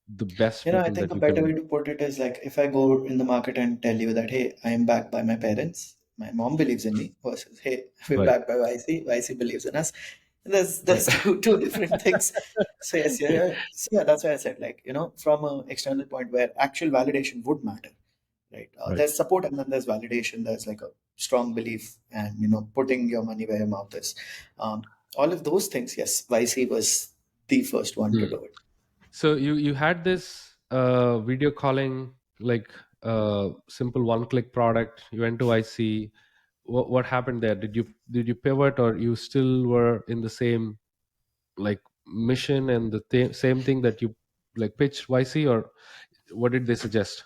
the best I people think that a you better way can. to put it is like if I go in the market and tell you that, hey, I am backed by my parents, my mom believes in me, versus, hey, we're Right. backed by YC, YC believes in us. Right. There's two different things. So yes, yeah, yeah. So yeah, that's why I said like, from an external point where actual validation would matter, right? Right. There's support and then there's validation. There's like a strong belief and putting your money where your mouth is. All of those things, yes, YC was the first one to Hmm. do it. So you had this video calling, like simple one click product. You went to IC. What happened there? Did you pivot, or you still were in the same like mission and the same thing that you like pitched YC, or what did they suggest?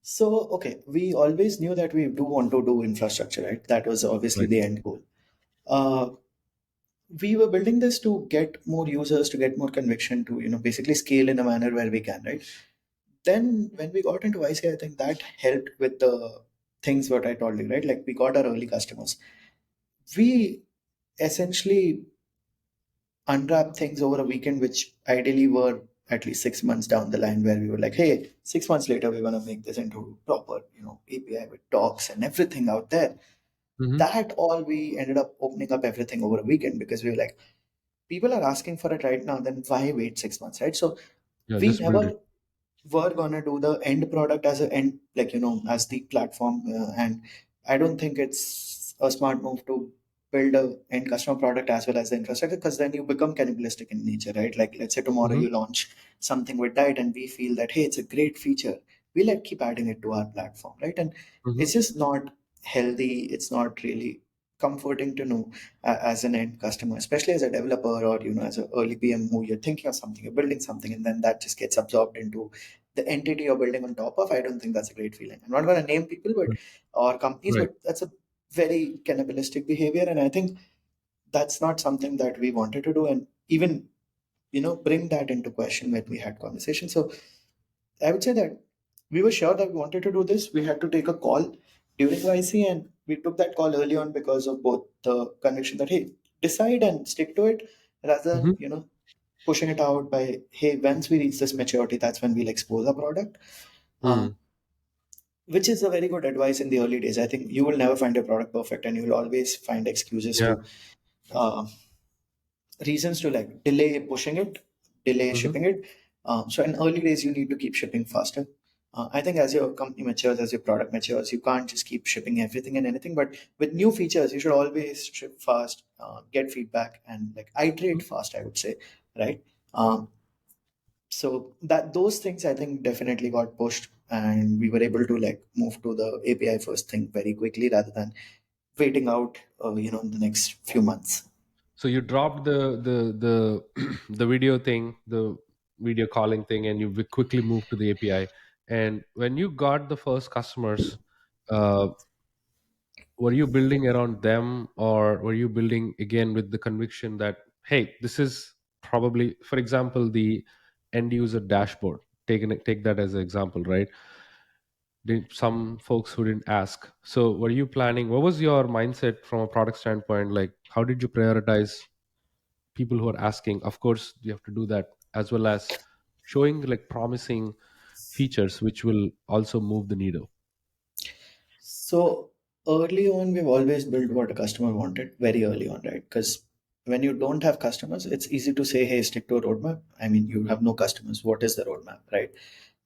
So, okay, we always knew that we do want to do infrastructure, right? That was obviously Right. the end goal. Uh, we were building this to get more users, to get more conviction, to basically scale in a manner where we can, right? Then when we got into IC, I think that helped with the things what I told you, right? Like we got our early customers. We essentially unwrap things over a weekend, which ideally were at least 6 months down the line, where we were like, hey, 6 months later, we want to make this into proper, API with docs and everything out there. Mm-hmm. That all we ended up opening up everything over a weekend because we were like, people are asking for it right now, then why wait 6 months, right? So Yeah, we just build it. never were gonna do the end product as a end, like as the platform, and I don't think it's a smart move to build a end customer product as well as the infrastructure, because then you become cannibalistic in nature, right? Like let's say tomorrow Mm-hmm. you launch something with Dyte and we feel that, hey, it's a great feature, we like keep adding it to our platform, right? And Mm-hmm. it's just not healthy, it's not really comforting to know, as an end customer, especially as a developer or as an early PM, who you're thinking of something, you're building something, and then that just gets absorbed into the entity you're building on top of. I don't think that's a great feeling. I'm not going to name people, but Right. or companies, Right. but that's a very cannibalistic behavior, and I think that's not something that we wanted to do, and even bring that into question when we had conversations. So I would say that we were sure that we wanted to do this. We had to take a call during YC, and we took that call early on because of both the conviction that, hey, decide and stick to it, rather Mm-hmm. than pushing it out by, hey, once we reach this maturity, that's when we'll expose our product. Mm. Which is a very good advice in the early days. I think you will never find a product perfect, and you will always find excuses Yeah. to, uh, reasons to like delay pushing it, delay Mm-hmm. shipping it. So in early days, you need to keep shipping faster. I think as your company matures, as your product matures, you can't just keep shipping everything and anything. But with new features, you should always ship fast, get feedback, and like iterate fast, I would say, right? Um, so that those things I think definitely got pushed, and we were able to like move to the API first thing very quickly rather than waiting out, in the next few months. So you dropped the the video thing, the video calling thing, and you quickly moved to the API. And when you got the first customers, uh, were you building around them, or were you building again with the conviction that, hey, this is probably, for example, the end user dashboard? Take that as an example, right? Some folks who didn't ask. So were you planning? What was your mindset from a product standpoint? Like, how did you prioritize people who are asking. Of course, you have to do that, as well as showing like promising features which will also move the needle. So early on, we've always built what a customer wanted very early on, right? Because when you don't have customers, it's easy to say, hey, stick to a roadmap. I mean, you have no customers. What is the roadmap, right?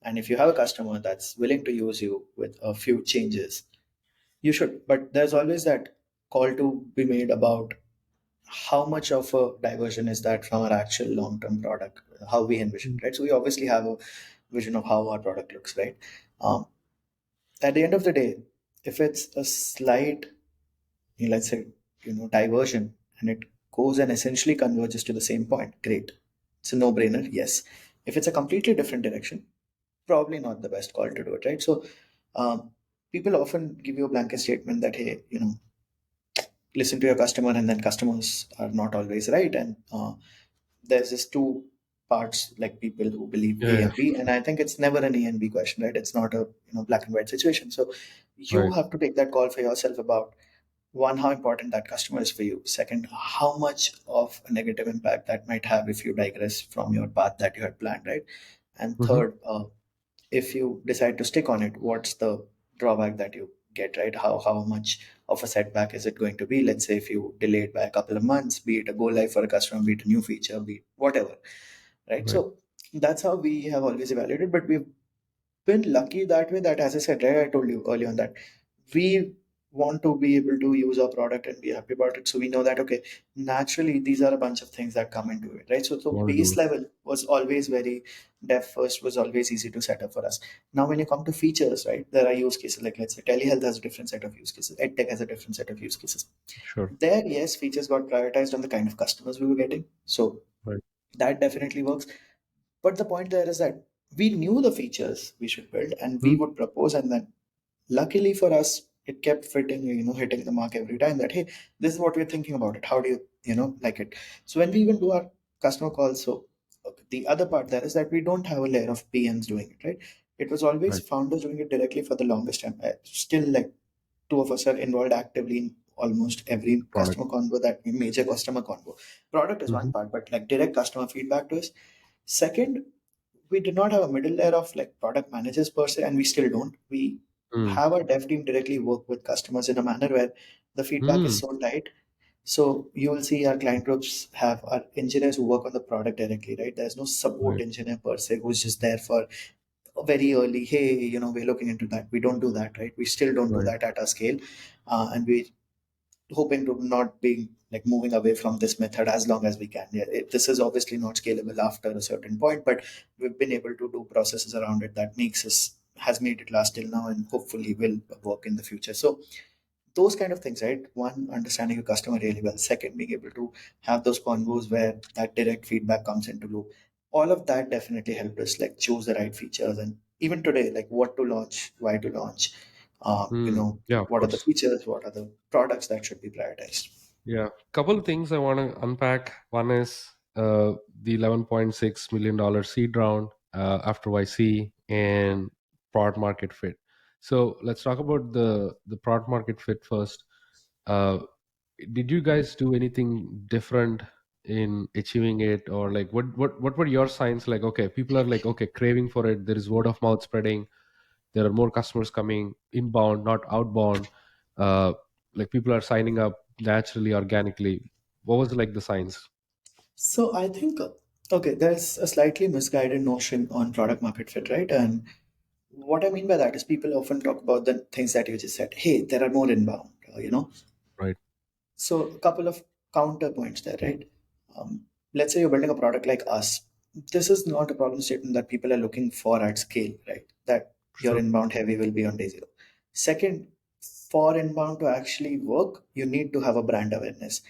And if you have a customer that's willing to use you with a few changes, you should. But there's always that call to be made about how much of a diversion is that from our actual long-term product, how we envision, Mm. right? So we obviously have a vision of how our product looks, right? Um, at the end of the day, if it's a slight, let's say, diversion, and it goes and essentially converges to the same point, great. It's a no-brainer, yes. If it's a completely different direction, probably not the best call to do it, right? So um, people often give you a blanket statement that, hey, listen to your customer, and then customers are not always right. And there's just two parts, like people who believe Yeah, A yeah. and B, and I think it's never an A and B question, right? It's not a black and white situation. So you Right. have to take that call for yourself about, one, how important that customer is for you. Second, how much of a negative impact that might have if you digress from your path that you had planned, right? And Hmm. third, if you decide to stick on it, what's the drawback that you get, right? How much of a setback is it going to be? Let's say if you delay it by a couple of months, be it a go live for a customer, be it a new feature, be it whatever, right? Right. So that's how we have always evaluated. But we've been lucky that way, that, as I said, right, I told you early on that we want to be able to use our product and be happy about it. So we know that, okay, naturally these are a bunch of things that come into it, right? So Want to do base it. level was always very, dev first was always easy to set up for us. Now when you come to features, right, there are use cases, like let's say telehealth has a different set of use cases, edtech has a different set of use cases. Sure. There, yes, features got prioritized on the kind of customers we were getting, so Right. that definitely works. But the point there is that we knew the features we should build and we Hmm. would propose, and then luckily for us, it kept fitting, hitting the mark every time, that, hey, this is what we're thinking about it. How do you, like it? So when we even do our customer calls, so okay, the other part there is that we don't have a layer of PMs doing it, right? It was always Right. founders doing it directly for the longest time. Still, like, two of us are involved actively in almost every Product. customer convo, that major customer convo. Product is one Hmm. part, but like direct customer feedback to us. Second, we did not have a middle layer of like product managers per se, and we still don't. We Mm. have our dev team directly work with customers in a manner where the feedback is Mm. so tight. So you will see our client groups have our engineers who work on the product directly, right? There's no support Right. engineer per se who's just there for very early, hey, we're looking into that. We don't do that, right? We still don't do Right. that at our scale. And we hoping to not be like moving away from this method as long as we can. Yeah, this is obviously not scalable after a certain point, but we've been able to do processes around it that makes us has made it last till now, and hopefully will work in the future. So those kind of things, right? One, understanding your customer really well. Second, being able to have those convos where that direct feedback comes into loop. All of that definitely helped us like choose the right features, and even today, like what to launch, why to launch, Mm. Yeah, of what are the course. features, what are the products that should be prioritized. Yeah, couple of things I want to unpack. One is the $11.6 million seed round after YC and product market fit. So let's talk about the product market fit first. Uh, did you guys do anything different in achieving it, or like what were your signs? Like, okay, people are like, okay, craving for it. There is word of mouth spreading. There are more customers coming inbound, not outbound. uh, like people are signing up naturally, organically. What was like the signs? So I think, okay, there's a slightly misguided notion on product market fit, right? And what I mean by that is people often talk about the things that you just said. Hey, there are more inbound, Right. So a couple of counterpoints there, right? Let's say you're building a product like us. This is not a problem statement that people are looking for at scale, right? That your Sure. inbound heavy will be on day zero. Second, for inbound to actually work, you need to have a brand awareness.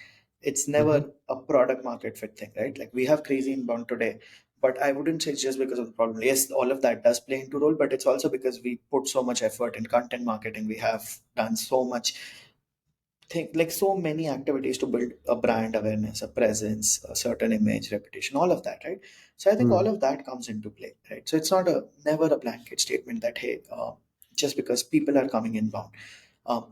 It's Hmm. never a product market fit thing, right? Like we have crazy inbound today, but I wouldn't say it's just because of the problem. Yes, all of that does play into role, but it's also because we put so much effort in content marketing. We have done so much think like so many activities to build a brand awareness, a presence, a certain image, reputation, all of that, right? So I think all Mm. of that comes into play, right? So it's not a never a blanket statement that, hey, just because people are coming inbound,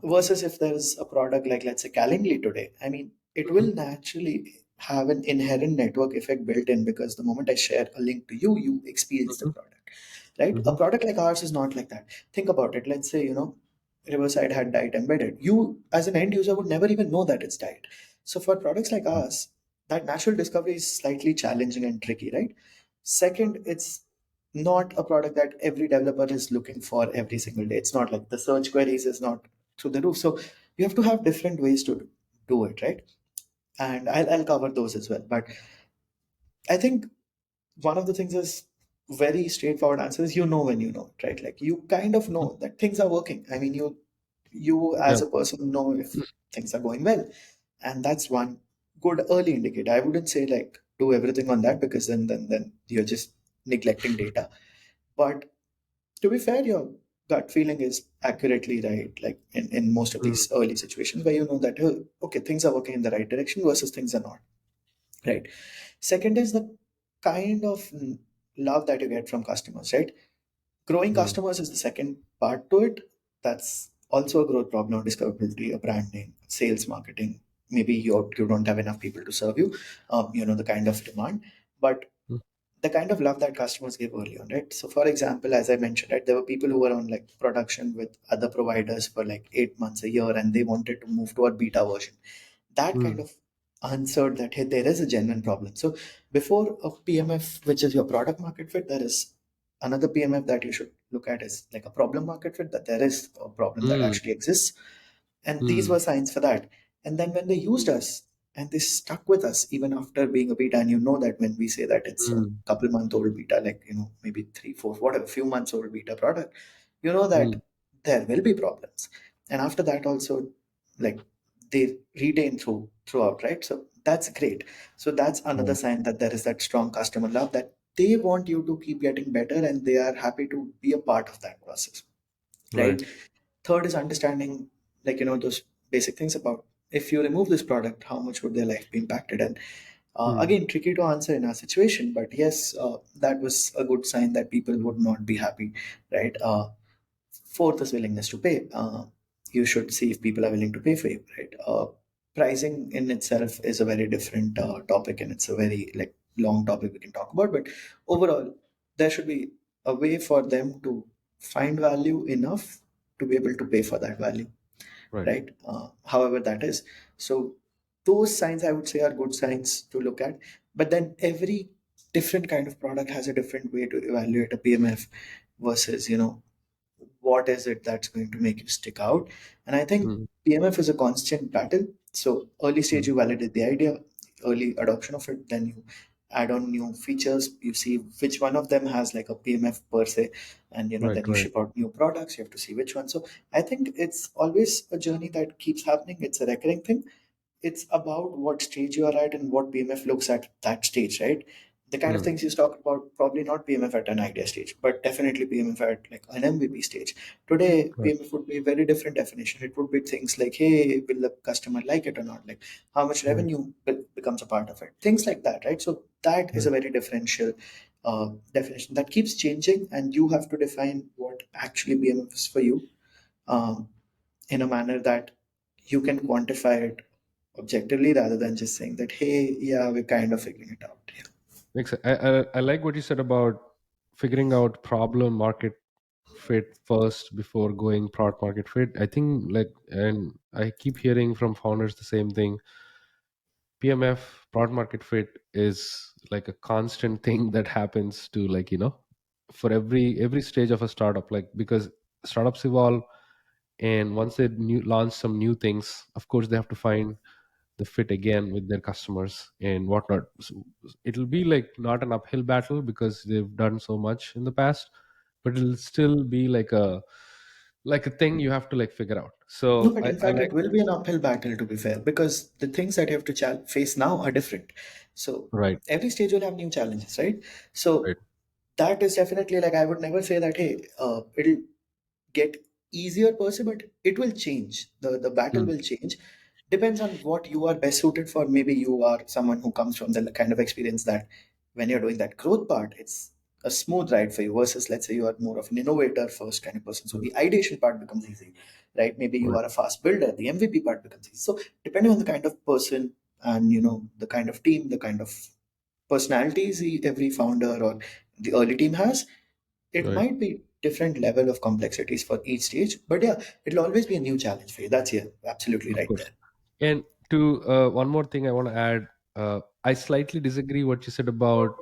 versus if there is a product like, let's say, Calendly today, I mean, it Hmm. will naturally. have an inherent network effect built in, because the moment I share a link to you, you experience the Mhm. product, right? A Mhm. product like ours is not like that. Think about it. Let's say, Riverside had Dyte embedded. You, as an end user, would never even know that it's Dyte. So for products like ours, that natural discovery is slightly challenging and tricky, right? Second, it's not a product that every developer is looking for every single day. It's not like the search queries is not through the roof. So you have to have different ways to do it, right? And I'll cover those as well. But I think one of the things is very straightforward answer is, when you know it, right? Like you kind of Mhm. know that things are working. I mean, you Yeah. as a person know if things are going well, and that's one good early indicator. I wouldn't say like do everything on that, because then you're just neglecting data. But to be fair, your gut feeling is accurately right. Like in most of Mm. these early situations where you know that, oh, okay, things are working in the right direction versus things are not. Right. Second is the kind of love that you get from customers, right? Growing Mm. customers is the second part to it. That's also a growth problem: discoverability, a branding, sales, marketing. Maybe you don't have enough people to serve you, the kind of demand, but Mm. the kind of love that customers give early on, right? So, for example, as I mentioned, right, there were people who were on like production with other providers for like 8 months, a year, and they wanted to move to our beta version. That kind Mm. of answered that, hey, there is a genuine problem. So before a PMF, which is your product market fit, there is another PMF that you should look at, is like a problem market fit, that there is a problem that Mm. actually exists. And these Mm. were signs for that. And then when they used us and they stuck with us even after being a beta, and you know that when we say that it's a Mm. couple month old beta, like, maybe 3, 4, whatever, few months old beta product, you know that Mm. there will be problems. And after that also, like, they retain throughout, right? So that's great. So that's another Right. sign that there is that strong customer love, that they want you to keep getting better and they are happy to be a part of that process, Right. right? Third is understanding, like, those basic things about, if you remove this product, how much would their life be impacted. And Mm. again, tricky to answer in our situation, but yes, that was a good sign that people would not be happy, right? Fourth is willingness to pay. You should see if people are willing to pay for you, right? Pricing in itself is a very different topic, and it's a very like long topic we can talk about. But overall, there should be a way for them to find value enough to be able to pay for that value, Right. right? However that is. So those signs, I would say, are good signs to look at. But then every different kind of product has a different way to evaluate a PMF versus, what is it that's going to make you stick out. And I think Mm. PMF is a constant battle. So early stage, Mm. you validate the idea, early adoption of it, then you add on new features, you see which one of them has like a PMF per se, and Right. then you Right. ship out new products, you have to see which one. So I think it's always a journey that keeps happening. It's a recurring thing. It's about what stage you are at and what PMF looks at that stage, right? The kind of Mm. things you talk about, probably not PMF at an idea stage, but definitely PMF at like an MVP stage. Today, Right. PMF would be a very different definition. It would be things like, hey, will the customer like it or not? Like, how much Right. revenue becomes a part of it? Things like that, right? So that is a Right. very differential definition that keeps changing, and you have to define what actually PMF is for you, um, in a manner that you can quantify it objectively, rather than just saying that, hey, yeah, we're kind of figuring it out. Yeah. Makes sense. I like what you said about figuring out problem market fit first before going product market fit. I think like, and I keep hearing from founders the same thing. PMF, product market fit, is like a constant thing that happens to, like, for every stage of a startup, like, because startups evolve, and once they launch some new things, of course they have to find the fit again with their customers and whatnot. So it'll be like not an uphill battle because they've done so much in the past, but it'll still be like a thing you have to like figure out. No, So but in I fact, like. it will be an uphill battle, to be fair, because the things that you have to face now are different. So Right. every stage will have new challenges, right? So Right. that is definitely, like, I would never say that, hey, it'll get easier per se, but it will change. The battle Mm. will change. Depends on what you are best suited for. Maybe you are someone who comes from the kind of experience that when you're doing that growth part, it's a smooth ride for you, versus, let's say, you are more of an innovator first kind of person. So Mm. the ideation part becomes easy, right? Maybe you Right. are a fast builder, the MVP part becomes easy. So depending on the kind of person and the kind of team, the kind of personalities every founder or the early team has, it Right. might be different level of complexities for each stage. But yeah, it'll always be a new challenge for you. That's, yeah, absolutely Of right course. there. And to one more thing I want to add, I slightly disagree what you said about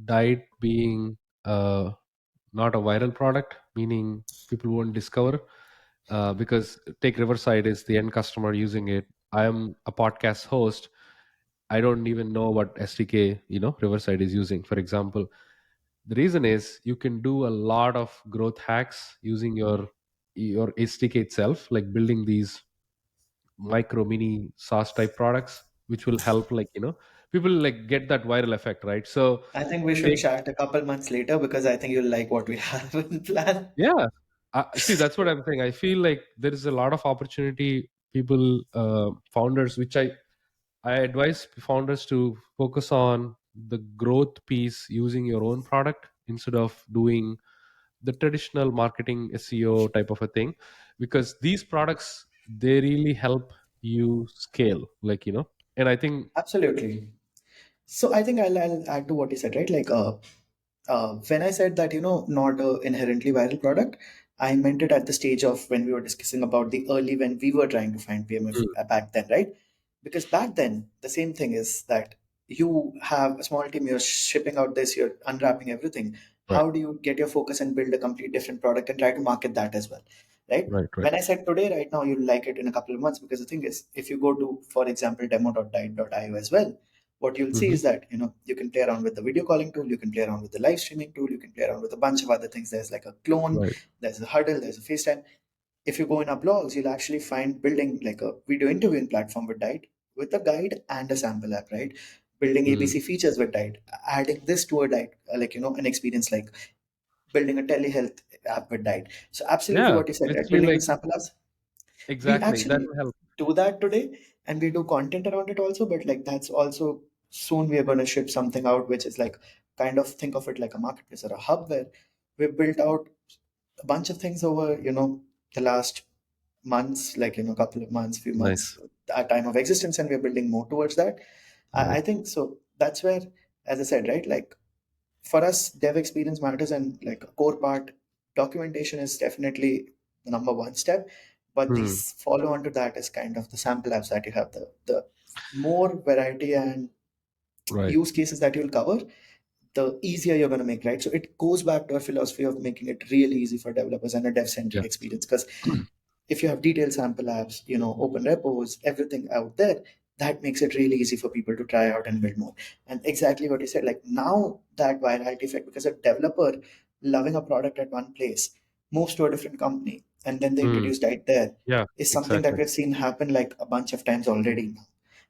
Dyte being not a viral product, meaning people won't discover. Because take Riverside is the end customer using it. I am a podcast host. I don't even know what SDK Riverside is using. For example, the reason is you can do a lot of growth hacks using your SDK itself, like building these micro mini SaaS type products, which will help people like get that viral effect, right? So I think we should take chat a couple months later because I think you'll like what we have in plan. yeah. See, that's what I'm saying. I feel like there is a lot of opportunity. People, founders, which I advise founders to focus on the growth piece using your own product instead of doing the traditional marketing SEO type of a thing, because these products they really help you scale, and I think Absolutely. So I think I'll add to what you said, right? Like, when I said that, not a inherently viral product, I meant it at the stage of when we were discussing about the early when we were trying to find PMF mm, back then, right? Because back then, the same thing is that you have a small team, you're shipping out this, you're unwrapping everything. right, How do you get your focus and build a complete different product and try to market that as well, right? right, right. When I said today, right now, you'll like it in a couple of months because the thing is, if you go to, for example, demo.diet.io as well, what you'll see Hmm. is that you can play around with the video calling tool, you can play around with the live streaming tool, you can play around with a bunch of other things. There's like a clone, Right. there's a huddle, there's a FaceTime. If you go in our blogs, you'll actually find building like a video interviewing platform with Dyte, with a guide and a sample app, right? Building Mm. ABC features with Dyte, adding this to a Dyte, like an experience like building a telehealth app with Dyte. So absolutely Yeah, what you said, right? basically Building the like sample apps, we exactly that actually will help. do that today, and we do content around it also, but like that's also soon we are going to ship something out which is like, kind of think of it like a marketplace or a hub where we built out a bunch of things over the last months, like couple of months, few months, Nice. our time of existence, and we're building more towards that. I Right. think so that's where, as I said, right, like for us dev experience matters, and like a core part, documentation is definitely the number one step, but Hmm. these follow on to that is kind of the sample apps that you have, the more variety and Right. use cases that you'll cover, the easier you're going to make, right? So it goes back to our philosophy of making it really easy for developers and a dev centric Yeah. experience, because if you have detailed sample apps, open repos, everything out there, that makes it really easy for people to try out and build more. And exactly what you said, like now that virality effect, because a developer loving a product at one place moves to a different company and then they Hmm. introduce Dyte there, Yeah. is something that Exactly. we've seen happen like a bunch of times already now,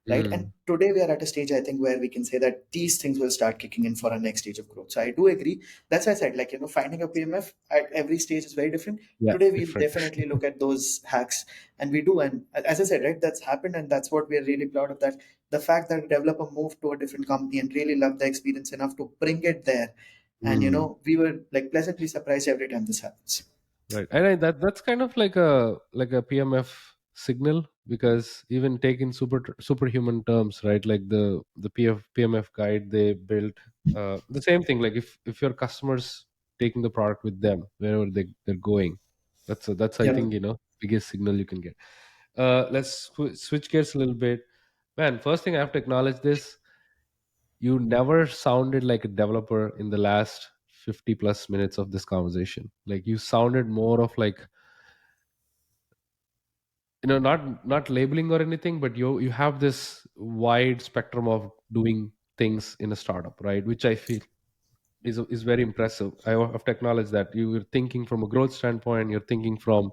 right? And Hmm. today we are at a stage, I think, where we can say that these things will start kicking in for our next stage of growth. So I do agree. That's why I said, like, finding a PMF at every stage is very different. Yeah. Today we'll Different. definitely look at those hacks, and we do. And as I said, right, that's happened, and that's what we're really proud of, that the fact that a developer moved to a different company and really loved the experience enough to bring it there. And Hmm. we were like pleasantly surprised every time this happens. Right. And that's kind of like a PMF signal, because even taking superhuman terms, right? Like the PMF guide they built, the same thing. Like if your customers taking the product with them wherever they're going, that's I Yeah. think biggest signal you can get. Let's switch gears a little bit, man. First thing I have to acknowledge this: you never sounded like a developer in the last 50 plus minutes of this conversation. Like you sounded more of like not labeling or anything, but you have this wide spectrum of doing things in a startup, right? Which I feel is very impressive. I have to acknowledge that you're thinking from a growth standpoint, you're thinking from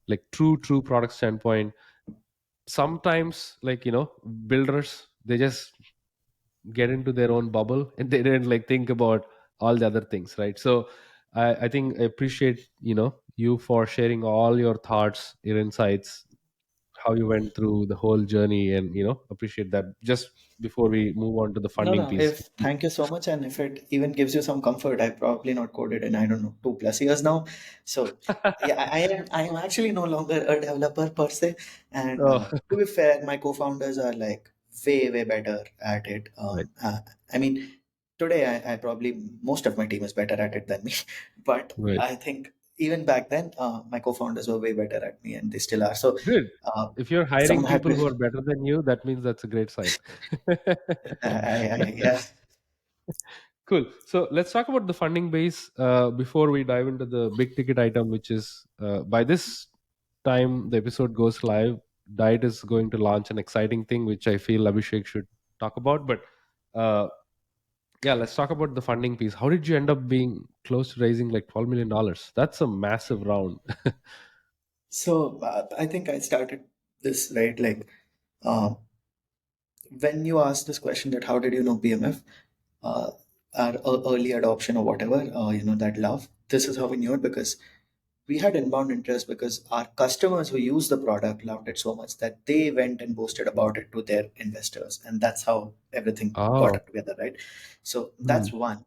like true product standpoint. Sometimes builders, they just get into their own bubble and they didn't like think about all the other things, right? So I think I appreciate you for sharing all your thoughts, your insights, how you went through the whole journey, and appreciate that. Just before we move on to the No, funding no. piece. If Thank you so much, and if it even gives you some comfort, I've probably not coded in, I don't know, 2+ years now. So yeah, I am actually no longer a developer per se. And Oh, to be fair, my co-founders are like way better at it. Right. I mean, today I probably most of my team is better at it than me, but Right. I think even back then, my co-founders were way better at me, and they still are. So Good. uh, If you're hiring someone had people to. who are better than you, that means that's a great sign. Yeah. Cool. So let's talk about the funding base before we dive into the big ticket item, which is by this time the episode goes live, Dyte is going to launch an exciting thing, which I feel Abhishek should talk about. But uh, yeah, let's talk about the funding piece. How did you end up being close to raising like $12 million? That's a massive round. So I think I started this right, like uh, when you ask this question that how did you know BMF, uh, our early adoption or whatever, that love. This is how we knew it because we had inbound interest because our customers who used the product loved it so much that they went and boasted about it to their investors, and that's how everything got Oh, up together, right? So hmm, that's one.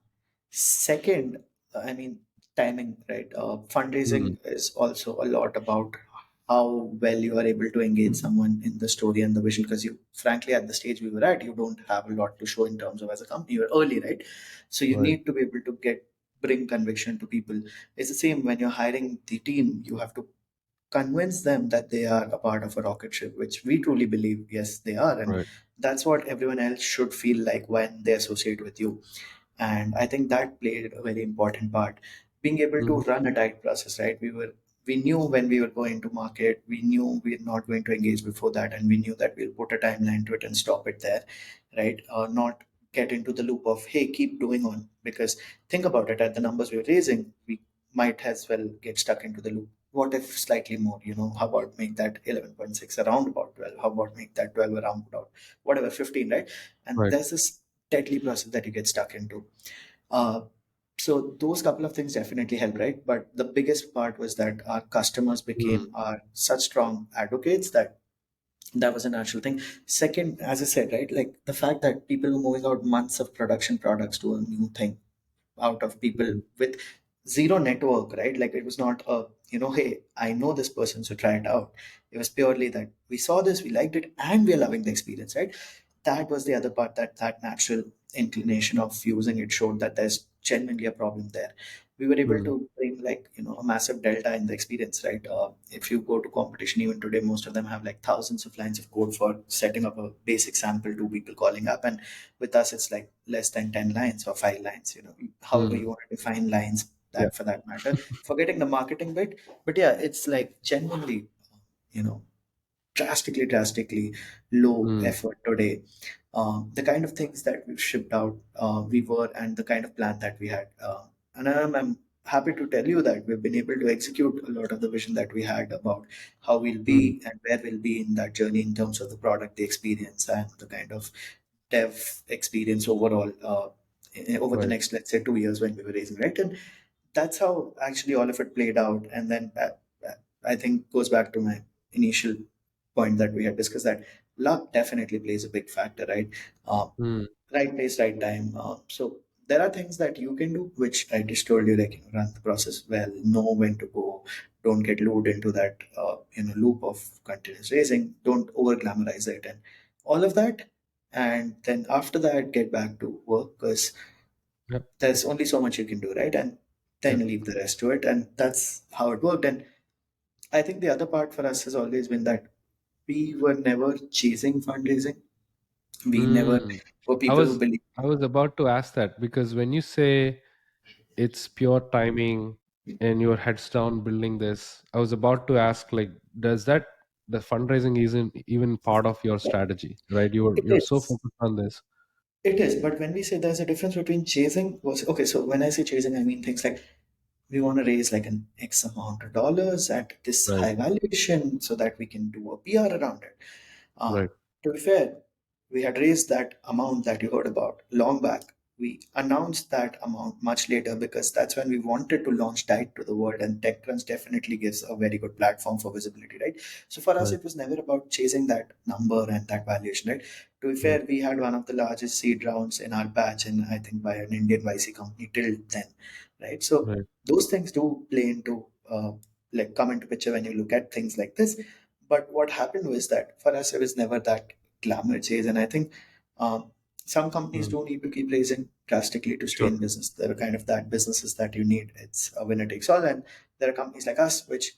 Second, I mean, timing, right? hmm, Fundraising is also a lot about how well you are able to engage someone in the story and the vision. Because you, frankly, at the stage we were at, you don't have a lot to show in terms of as a company. You're early, right? So you right, need to be able to bring conviction to people. It's the same when you're hiring the team. You have to convince them that they are a part of a rocket ship, which we truly believe, yes, they are. And right. that's what everyone else should feel like when they associate with you. And I think that played a very important part. Being able to Hmm, run a tight process, right? We knew when we were going to market, we knew we are not going to engage before that, and we knew that we'll put a timeline to it and stop it there, right? Not get into the loop of hey, keep doing on, because think about it, at the numbers we're raising, we might as well get stuck into the loop. What if slightly more? How about make that 11.6 around about 12? How about make that 12 around about whatever 15, right? And right. there's this deadly process that you get stuck into. Uh, so those couple of things definitely help, right? But the biggest part was that our customers Hmm, became our such strong advocates that was a natural thing. Second, as I said, right, like the fact that people were moving out months of production products to a new thing out of people hmm, with zero network, right? Like it was not a, hey, I know this person, so try it out. It was purely that we saw this, we liked it, and we're loving the experience, right? That was the other part, that natural inclination of using it showed that there's genuinely a problem there. We were able hmm, to bring like, a massive delta in the experience, right? If you go to competition, even today, most of them have like thousands of lines of code for setting up a basic sample to people calling up. And with us, it's like less than 10 lines or 5 lines, however hmm. you want to define lines, Yeah. that for that matter, forgetting the marketing bit. But yeah, it's like genuinely, you know, drastically low Hmm, effort today. The kind of things that we've shipped out, we were, and the kind of plan that we had. And I'm happy to tell you that we've been able to execute a lot of the vision that we had about how we'll hmm. be and where we'll be in that journey in terms of the product, the experience, and the kind of dev experience overall over the Right. next, let's say, 2 years when we were raising, right? And that's how actually all of it played out. And then I think goes back to my initial point that we had discussed, that luck definitely plays a big factor, right? Hmm, Right place, right time. So there are things that you can do, which I just told you, like run the process well, know when to go, don't get lured into that loop of continuous raising, don't over glamorize it, and all of that. And then after that, get back to work because yeah. there's only so much you can do, right? And Yeah. then leave the rest to it. And that's how it worked. And I think the other part for us has always been that we were never chasing fundraising. We never Mm. were I people who was believe I was about to ask that because when you say it's pure timing and you're heads down building this, I was about to ask like, does that the fundraising isn't even part of your strategy, right? it You're so is. focused on this. It is. But when we say there's a difference between chasing was okay, so when I say chasing, I mean things like we want to raise like an X amount of dollars at this Right, high valuation so that we can do a PR around it. Uh, right, to be fair, we had raised that amount that you heard about long back. We announced that amount much later because that's when we wanted to launch Dyte to the world, and TechCrunch definitely gives a very good platform for visibility, right? So for us, right, it was never about chasing that number and that valuation, right? To be right, fair, we had one of the largest seed rounds in our batch, and I think by an Indian YC company till then, right? So right. those things do play into like come into picture when you look at things like this. But what happened was that for us, it was never that. glamour chase. And I think um, some companies Mm. don't need to keep raising drastically to stay Sure. in business. There are kind of that businesses that you need. It's a winner takes all. And there are companies like us which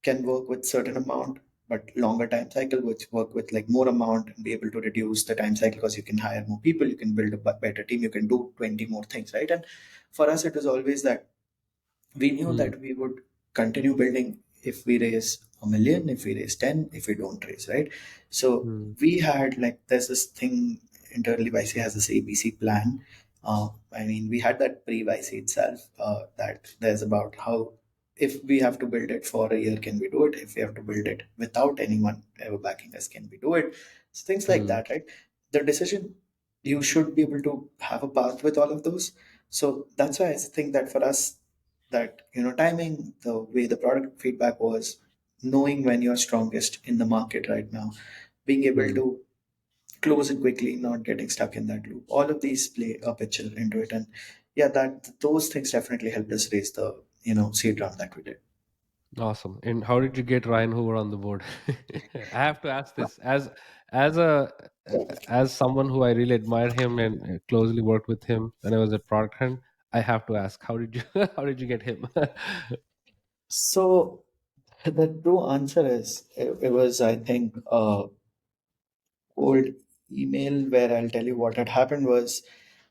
can work with certain amount but longer time cycle, which work with like more amount and be able to reduce the time cycle because you can hire more people, you can build a better team, you can do 20 more things, right? And for us it was always that we knew Mm. that we would continue building if we raise a million, if we raise 10, if we don't raise, right? So Mm. we had like, there's this thing internally, YC has this ABC plan. I mean, we had that pre YC itself, that there's about how, if we have to build it for a year, can we do it? If we have to build it without anyone ever backing us, can we do it? So things like Mm. that, right? The decision, you should be able to have a path with all of those. So that's why I think that for us, that timing, the way the product feedback was, knowing when you're strongest in the market right now, being able Mm. to close it quickly, not getting stuck in that loop, all of these play a picture into it. And yeah, that those things definitely helped us raise the seed round that we did. Awesome. And how did you get Ryan Hoover on the board? I have to ask this as a as someone who I really admire him and closely worked with him when I was at Product Hunt. I have to ask, how did you how did you get him? So the true answer is, it was, I think, old email where I'll tell you what had happened was,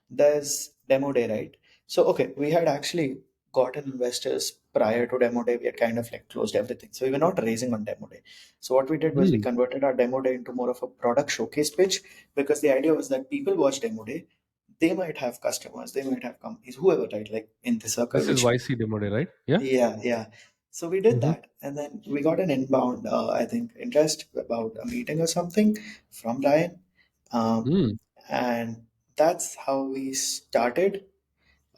there's demo day, right? So, okay, we had actually gotten investors prior to demo day. We had kind of like closed everything. So we were not raising on demo day. So what we did was we Mm. converted our demo day into more of a product showcase pitch, because the idea was that people watch demo day. They might have customers, they might have companies, whoever, right? Like in the circle, This is which, YC demo day, right? Yeah. yeah, yeah. So we did Mm-hmm. that, and then we got an inbound, I think, interest about a meeting or something from Ryan, um, Mm. and that's how we started.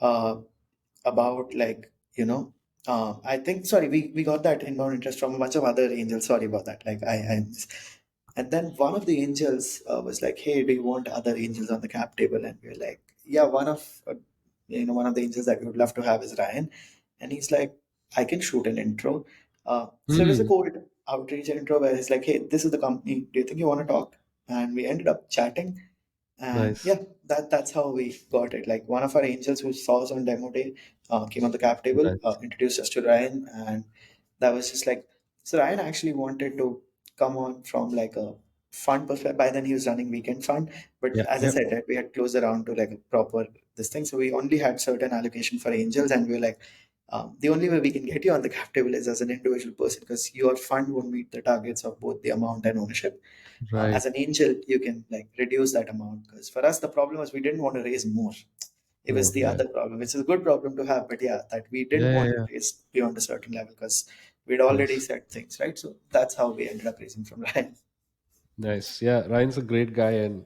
Uh, about like I think, sorry, we got that inbound interest from a bunch of other angels. Sorry about that. Like and then one of the angels was like, "Hey, do you want other angels on the cap table?" And we are like, "Yeah, one of the angels that we would love to have is Ryan." And he's like, "I can shoot an intro." So it was a Mm. cold outreach intro where he's like, "Hey, this is the company. Do you think you want to talk?" And we ended up chatting, and Nice. yeah, that's how we got it. Like one of our angels who saw us on demo day came on the cap table, Nice. introduced us to Ryan, and that was just like, so Ryan actually wanted to come on from like a fund perspective. By then he was running weekend fund, but Yeah. as I Yeah. said, right, we had closed around to like a proper this thing, so we only had certain allocation for angels, and we were like, the only way we can get you on the cap table is as an individual person, because your fund won't meet the targets of both the amount and ownership. Right. As an angel, you can like reduce that amount, because for us the problem was we didn't want to raise more. It was More. the Yeah. other problem, which is a good problem to have, but yeah, that we didn't Yeah. Yeah. want to Yeah. raise beyond a certain level because we'd already Nice. said things, right? So that's how we ended up raising from Ryan. Nice. Yeah. Ryan's a great guy, and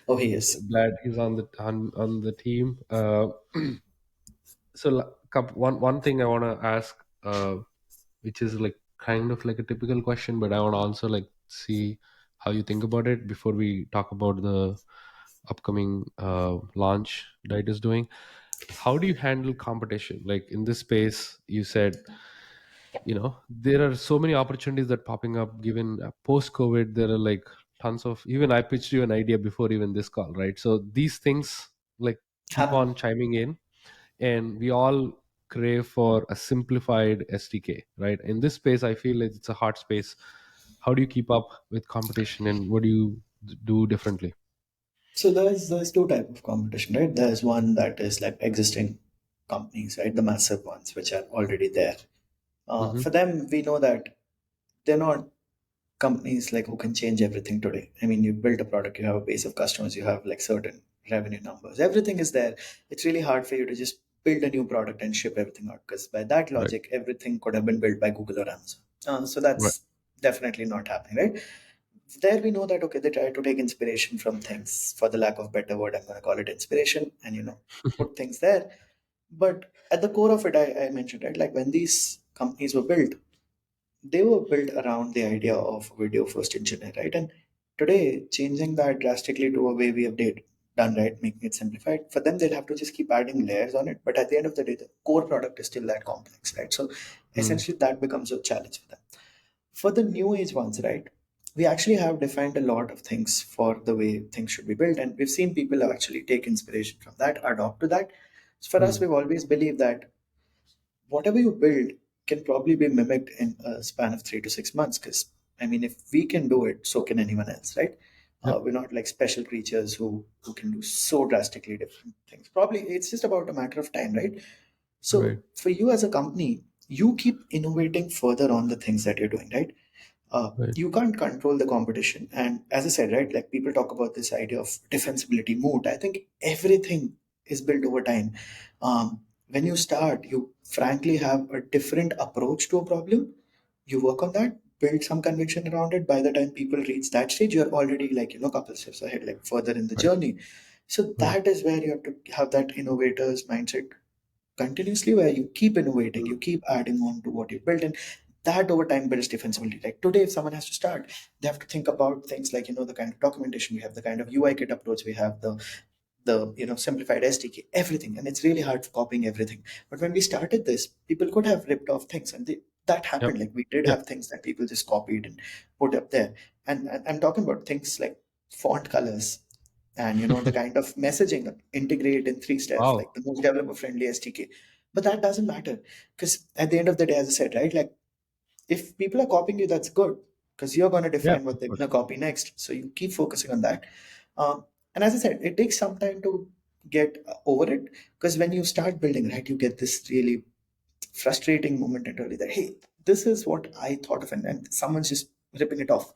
Oh, he is. glad he's on the team. So one thing I want to ask, which is like kind of like a typical question, but I want to answer, like, see how you think about it before we talk about the upcoming launch Dyte is doing. How do you handle competition? Like in this space, you said, there are so many opportunities that popping up. Given post COVID, there are like tons of. Even I pitched you an idea before even this call, right? So these things like keep Happen. on chiming in, and we all crave for a simplified SDK, right? In this space, I feel like it's a hard space. How do you keep up with competition, and what do you do differently? So there's two type of competition, right? There's one that is like existing companies, right? The massive ones which are already there. Mm-hmm. For them, we know that they're not companies like who can change everything today. I mean, you build a product, you have a base of customers, you have like certain revenue numbers, everything is there. It's really hard for you to just build a new product and ship everything out, because by that Right. logic, everything could have been built by Google or Amazon. So Right. that's definitely not happening, right? There we know that okay, they try to take inspiration from things. For the lack of better word, I'm going to call it inspiration, and put things there. But at the core of it, I mentioned, right, like when these companies were built, they were built around the idea of video first engineer, right? And today, changing that drastically to a way we have done, right, making it simplified, for them, they'll have to just keep adding layers on it. But at the end of the day, the core product is still that complex, right? So Mm. essentially, that becomes a challenge for them. For the new age ones, right, we actually have defined a lot of things for the way things should be built, and we've seen people actually take inspiration from that, adopt to that. So for us, Mm. we've always believed that whatever you build can probably be mimicked in a span of 3 to 6 months. Because I mean, if we can do it, so can anyone else, right? Yep. We're not like special creatures who can do so drastically different things. Probably it's just about a matter of time, right? Right. So for you as a company, you keep innovating further on the things that you're doing, right? Right. You can't control the competition. And as I said, right, like people talk about this idea of defensibility mood. I think everything is built over time. When you start, you frankly have a different approach to a problem. You work on that, build some conviction around it. By the time people reach that stage, you're already like, a couple steps ahead, like further in the Right. journey. So Right. that is where you have to have that innovator's mindset continuously, where you keep innovating, Mm. you keep adding on to what you built, and that over time builds defensibility. Like today, if someone has to start, they have to think about things like, the kind of documentation we have, the kind of UI kit approach we have, the simplified SDK, everything, and it's really hard for copying everything. But when we started this, people could have ripped off things, and that Yep. happened. Like we did Yep. have things that people just copied and put up there, and I'm talking about things like font colors and the kind of messaging integrate in 3 steps, like Wow. the most developer friendly SDK. But that doesn't matter, because at the end of the day, as I said, right, like if people are copying you, that's good, because you're going to Yeah. define what Of they're going to course. copy next. So you keep focusing on that. And as I said, it takes some time to get over it, because when you start building, right, you get this really frustrating moment internally that, hey, this is what I thought of, and someone's just ripping it off.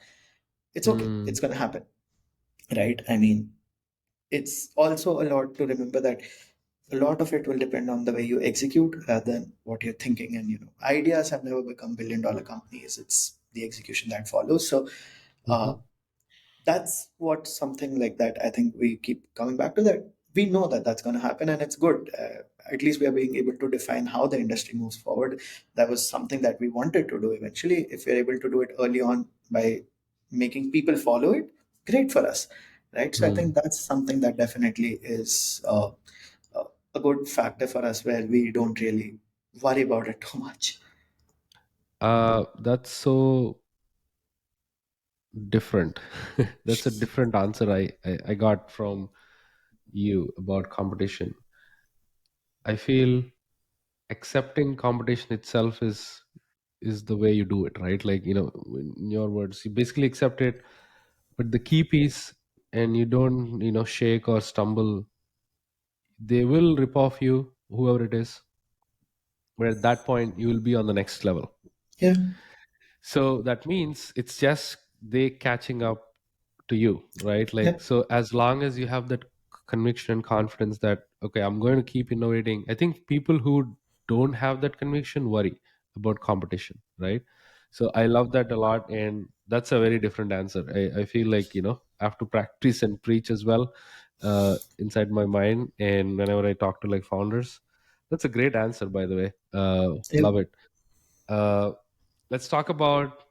It's okay. Mm. It's going to happen, right? I mean, it's also a lot to remember that a lot of it will depend on the way you execute rather than what you're thinking. And ideas have never become billion-dollar companies. It's the execution that follows. So uh, Mm-hmm. that's what something like that. I think we keep coming back to that. We know that that's going to happen, and it's good. At least we are being able to define how the industry moves forward. That was something that we wanted to do eventually. If we're able to do it early on by making people follow it, great for us, right? So I think Mm. that's something that definitely is a a good factor for us, where we don't really worry about it too much. That's so different. That's a different answer I got from you about competition. I feel accepting competition itself is the way you do it, right? Like, in your words, you basically accept it, but the key piece, and you don't, shake or stumble. They will rip off you, whoever it is, but at that point you will be on the next level. Yeah, So that means it's just they catching up to you, right? yeah, Like, so as long as you have that conviction and confidence that, okay, I'm going to keep innovating. I think people who don't have that conviction worry about competition, right? So I love that a lot, and that's a very different answer. I feel like, I have to practice and preach as well, inside my mind, and whenever I talk to like founders. That's a great answer, by the way. yeah. Love it. uh, let's talk about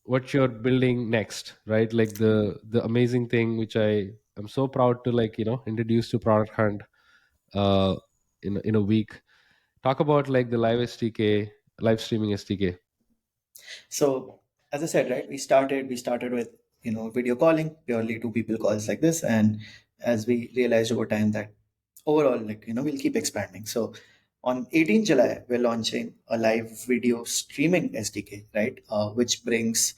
what you're building next, right? Like the amazing thing which I am so proud to, like, introduce to Product Hunt uh in a week. Talk about like the live streaming SDK. So as I said, right, we started with video calling, purely two people calls like this, and as we realized over time that overall, like we'll keep expanding. So on 18th July, we're launching a live video streaming SDK, right, which brings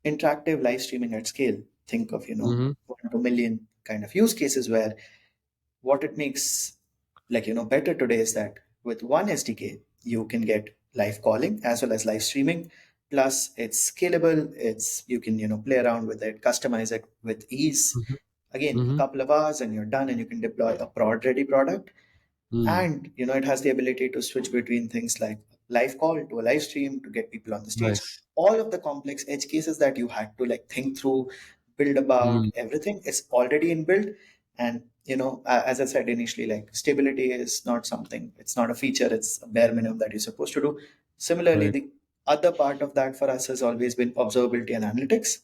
interactive live streaming at scale. Think of Mm-hmm. 1 to million kind of use cases, where what it makes like better today is that with one SDK you can get live calling as well as live streaming. Plus it's scalable. It's you can play around with it, customize it with ease. Again, a Mm-hmm. couple of hours and you're done, and you can deploy a prod ready product. Mm. And it has the ability to switch between things like live call to a live stream to get people on the stage. Nice. All of the complex edge cases that you had to like think through, build about Mm. everything is already inbuilt. And as I said initially, like stability is not something, it's not a feature, it's a bare minimum that you're supposed to do. Similarly, Right. the other part of that for us has always been observability and analytics.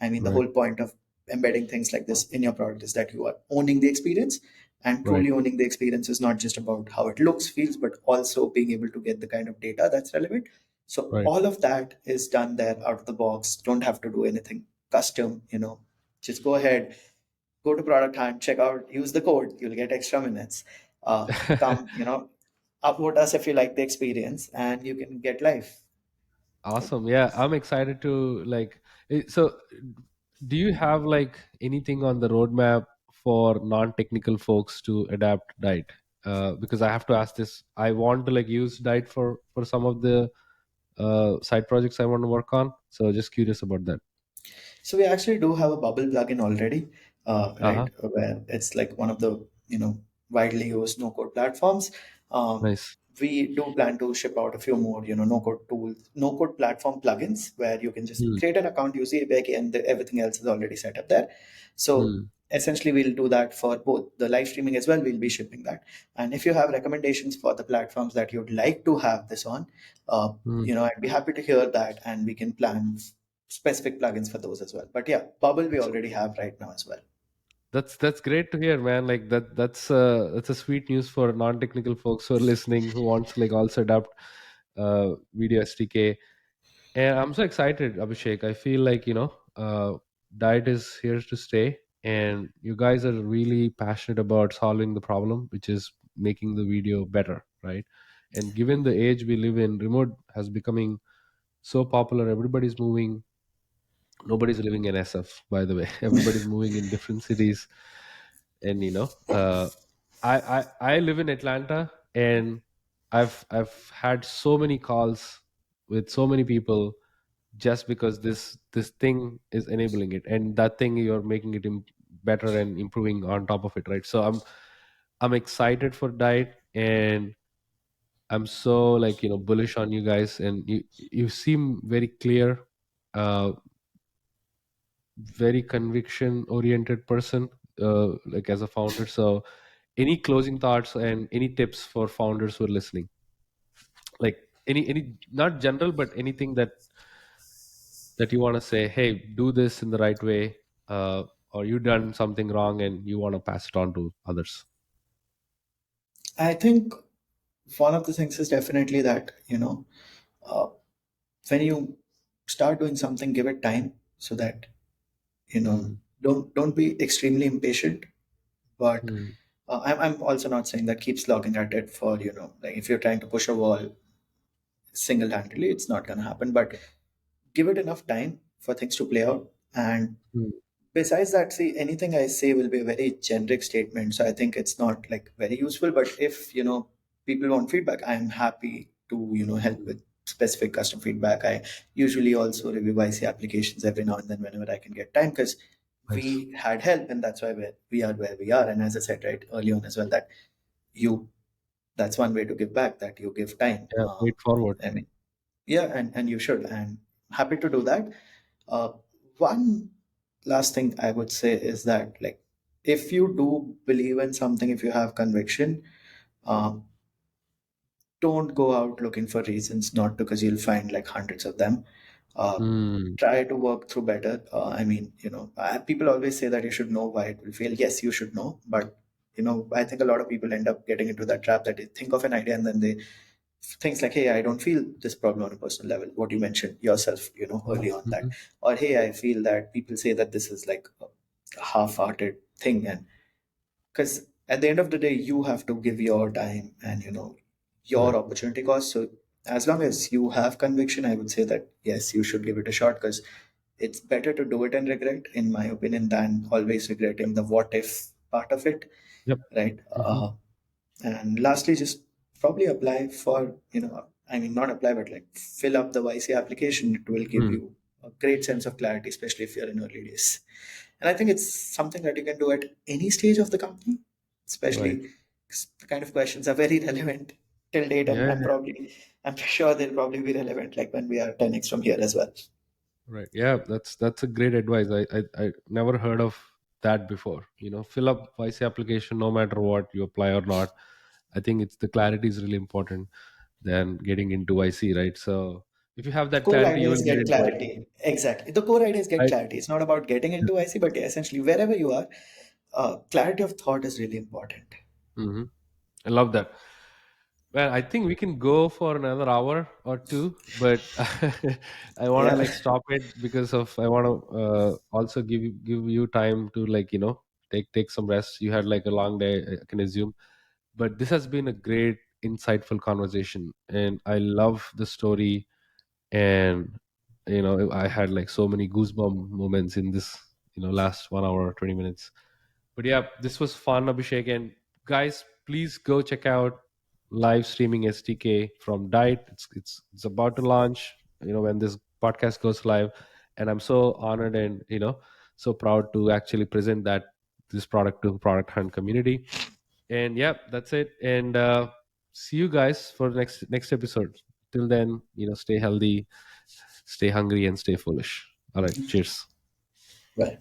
I mean, the Right. whole point of embedding things like this in your product is that you are owning the experience. And Right. truly owning the experience is not just about how it looks, feels, but also being able to get the kind of data that's relevant. So Right. all of that is done there out of the box. Don't have to do anything custom, just go ahead, go to product hunt, check out, use the code, you'll get extra minutes. Come, upvote us if you like the experience, and you can get live. Awesome. Yeah, I'm excited to so do you have like anything on the roadmap for non-technical folks to adapt Dyte? Because I have to ask this. I want to like use Dyte for some of the side projects I want to work on. So just curious about that. So we actually do have a bubble plugin already, Uh-huh. right? Where it's like one of the widely used no code platforms. Um, Nice. we do plan to ship out a few more no code tools, no code platform plugins where you can just Hmm. create an account, use the API key, and everything else is already set up there. So Hmm. essentially, we'll do that for both the live streaming as well. We'll be shipping that. And if you have recommendations for the platforms that you'd like to have this on, Hmm. I'd be happy to hear that, and we can plan specific plugins for those as well. But yeah, Bubble we already have right now as well. That's great to hear, man. Like that's a sweet news for non-technical folks who are listening who wants to like also adopt video SDK. And I'm so excited, Abhishek. I feel like diet is here to stay, and you guys are really passionate about solving the problem, which is making the video better, right? And given the age we live in, remote has becoming so popular. Everybody's moving. Nobody's living in SF, by the way. Everybody's moving in different cities, and I live in Atlanta, and I've had so many calls with so many people just because this thing is enabling it, and that thing you're making it better and improving on top of it, right? So I'm excited for Diet, and I'm so like bullish on you guys, and you seem very clear, uh very conviction oriented person, like as a founder. So any closing thoughts and any tips for founders who are listening, like any not general but anything that you want to say, hey, do this in the right way, or you done something wrong and you want to pass it on to others. I think one of the things is definitely that, uh, when you start doing something, give it time so that, you know, Hmm. don't be extremely impatient. But Hmm. I'm also not saying that keep slogging at it for, like if you're trying to push a wall single handedly, it's not going to happen. But give it enough time for things to play out. And Hmm. besides that, see, anything I say will be a very generic statement. So I think it's not like very useful. But if, people want feedback, I'm happy to, help Hmm. with specific custom feedback. I usually also review IC applications every now and then whenever I can get time, because Nice. we had help, and that's why we are where we are. And as I said right early on as well, that you that's one way to give back, that you give time. Yeah, wait forward. I mean, yeah, and you should, and happy to do that. uh, One last thing I would say is that, like, if you do believe in something, if you have conviction, um, don't go out looking for reasons not to, because you'll find like hundreds of them. uh, Hmm. Try to work through better. I mean, people always say that you should know why it will fail. Yes, you should know, but I think a lot of people end up getting into that trap that they think of an idea and then they things like, hey, I don't feel this problem on a personal level, what you mentioned yourself early on, that, Mhm. or hey, I feel that people say that this is like a half-hearted thing. And because at the end of the day, you have to give your time and your Right. opportunity cost. So as long as you have conviction, I would say that yes, you should give it a shot, because it's better to do it and regret, in my opinion, than always regretting the what if part of it, Yep. right? Hmm. And lastly, just probably apply for, I mean, not apply, but like fill up the YC application. It will give Hmm. you a great sense of clarity, especially if you're in early days. And I think it's something that you can do at any stage of the company, Right. especially 'cause the kind of questions are very relevant till date. And Yeah. I'm sure they'll probably be relevant like when we are 10x from here as well. Right. Yeah, that's a great advice. I never heard of that before. Fill up YC application no matter what you apply or not. I think it's the clarity is really important than getting into YC, right? So if you have The that core clarity, idea you is will get get into YC. clarity. Exactly. The core idea is get Right? clarity. It's not about getting Yeah. into IC, but essentially wherever you are, clarity of thought is really important. Hmm. I love that. Well, I think we can go for another hour or two, but I want to Yeah. like stop it because of I want to also give you time to like take some rest. You had like a long day, I can assume, but this has been a great, insightful conversation, and I love the story. And I had like so many goosebump moments in this last 1 hour 20 minutes. But yeah, this was fun, Abhishek. And guys, please go check out live streaming SDK from Dyte. It's about to launch. When this podcast goes live, and I'm so honored and so proud to actually present this product to Product Hunt community. And yeah, that's it. And see you guys for the next episode. Till then, stay healthy, stay hungry, and stay foolish. All right, cheers. Bye.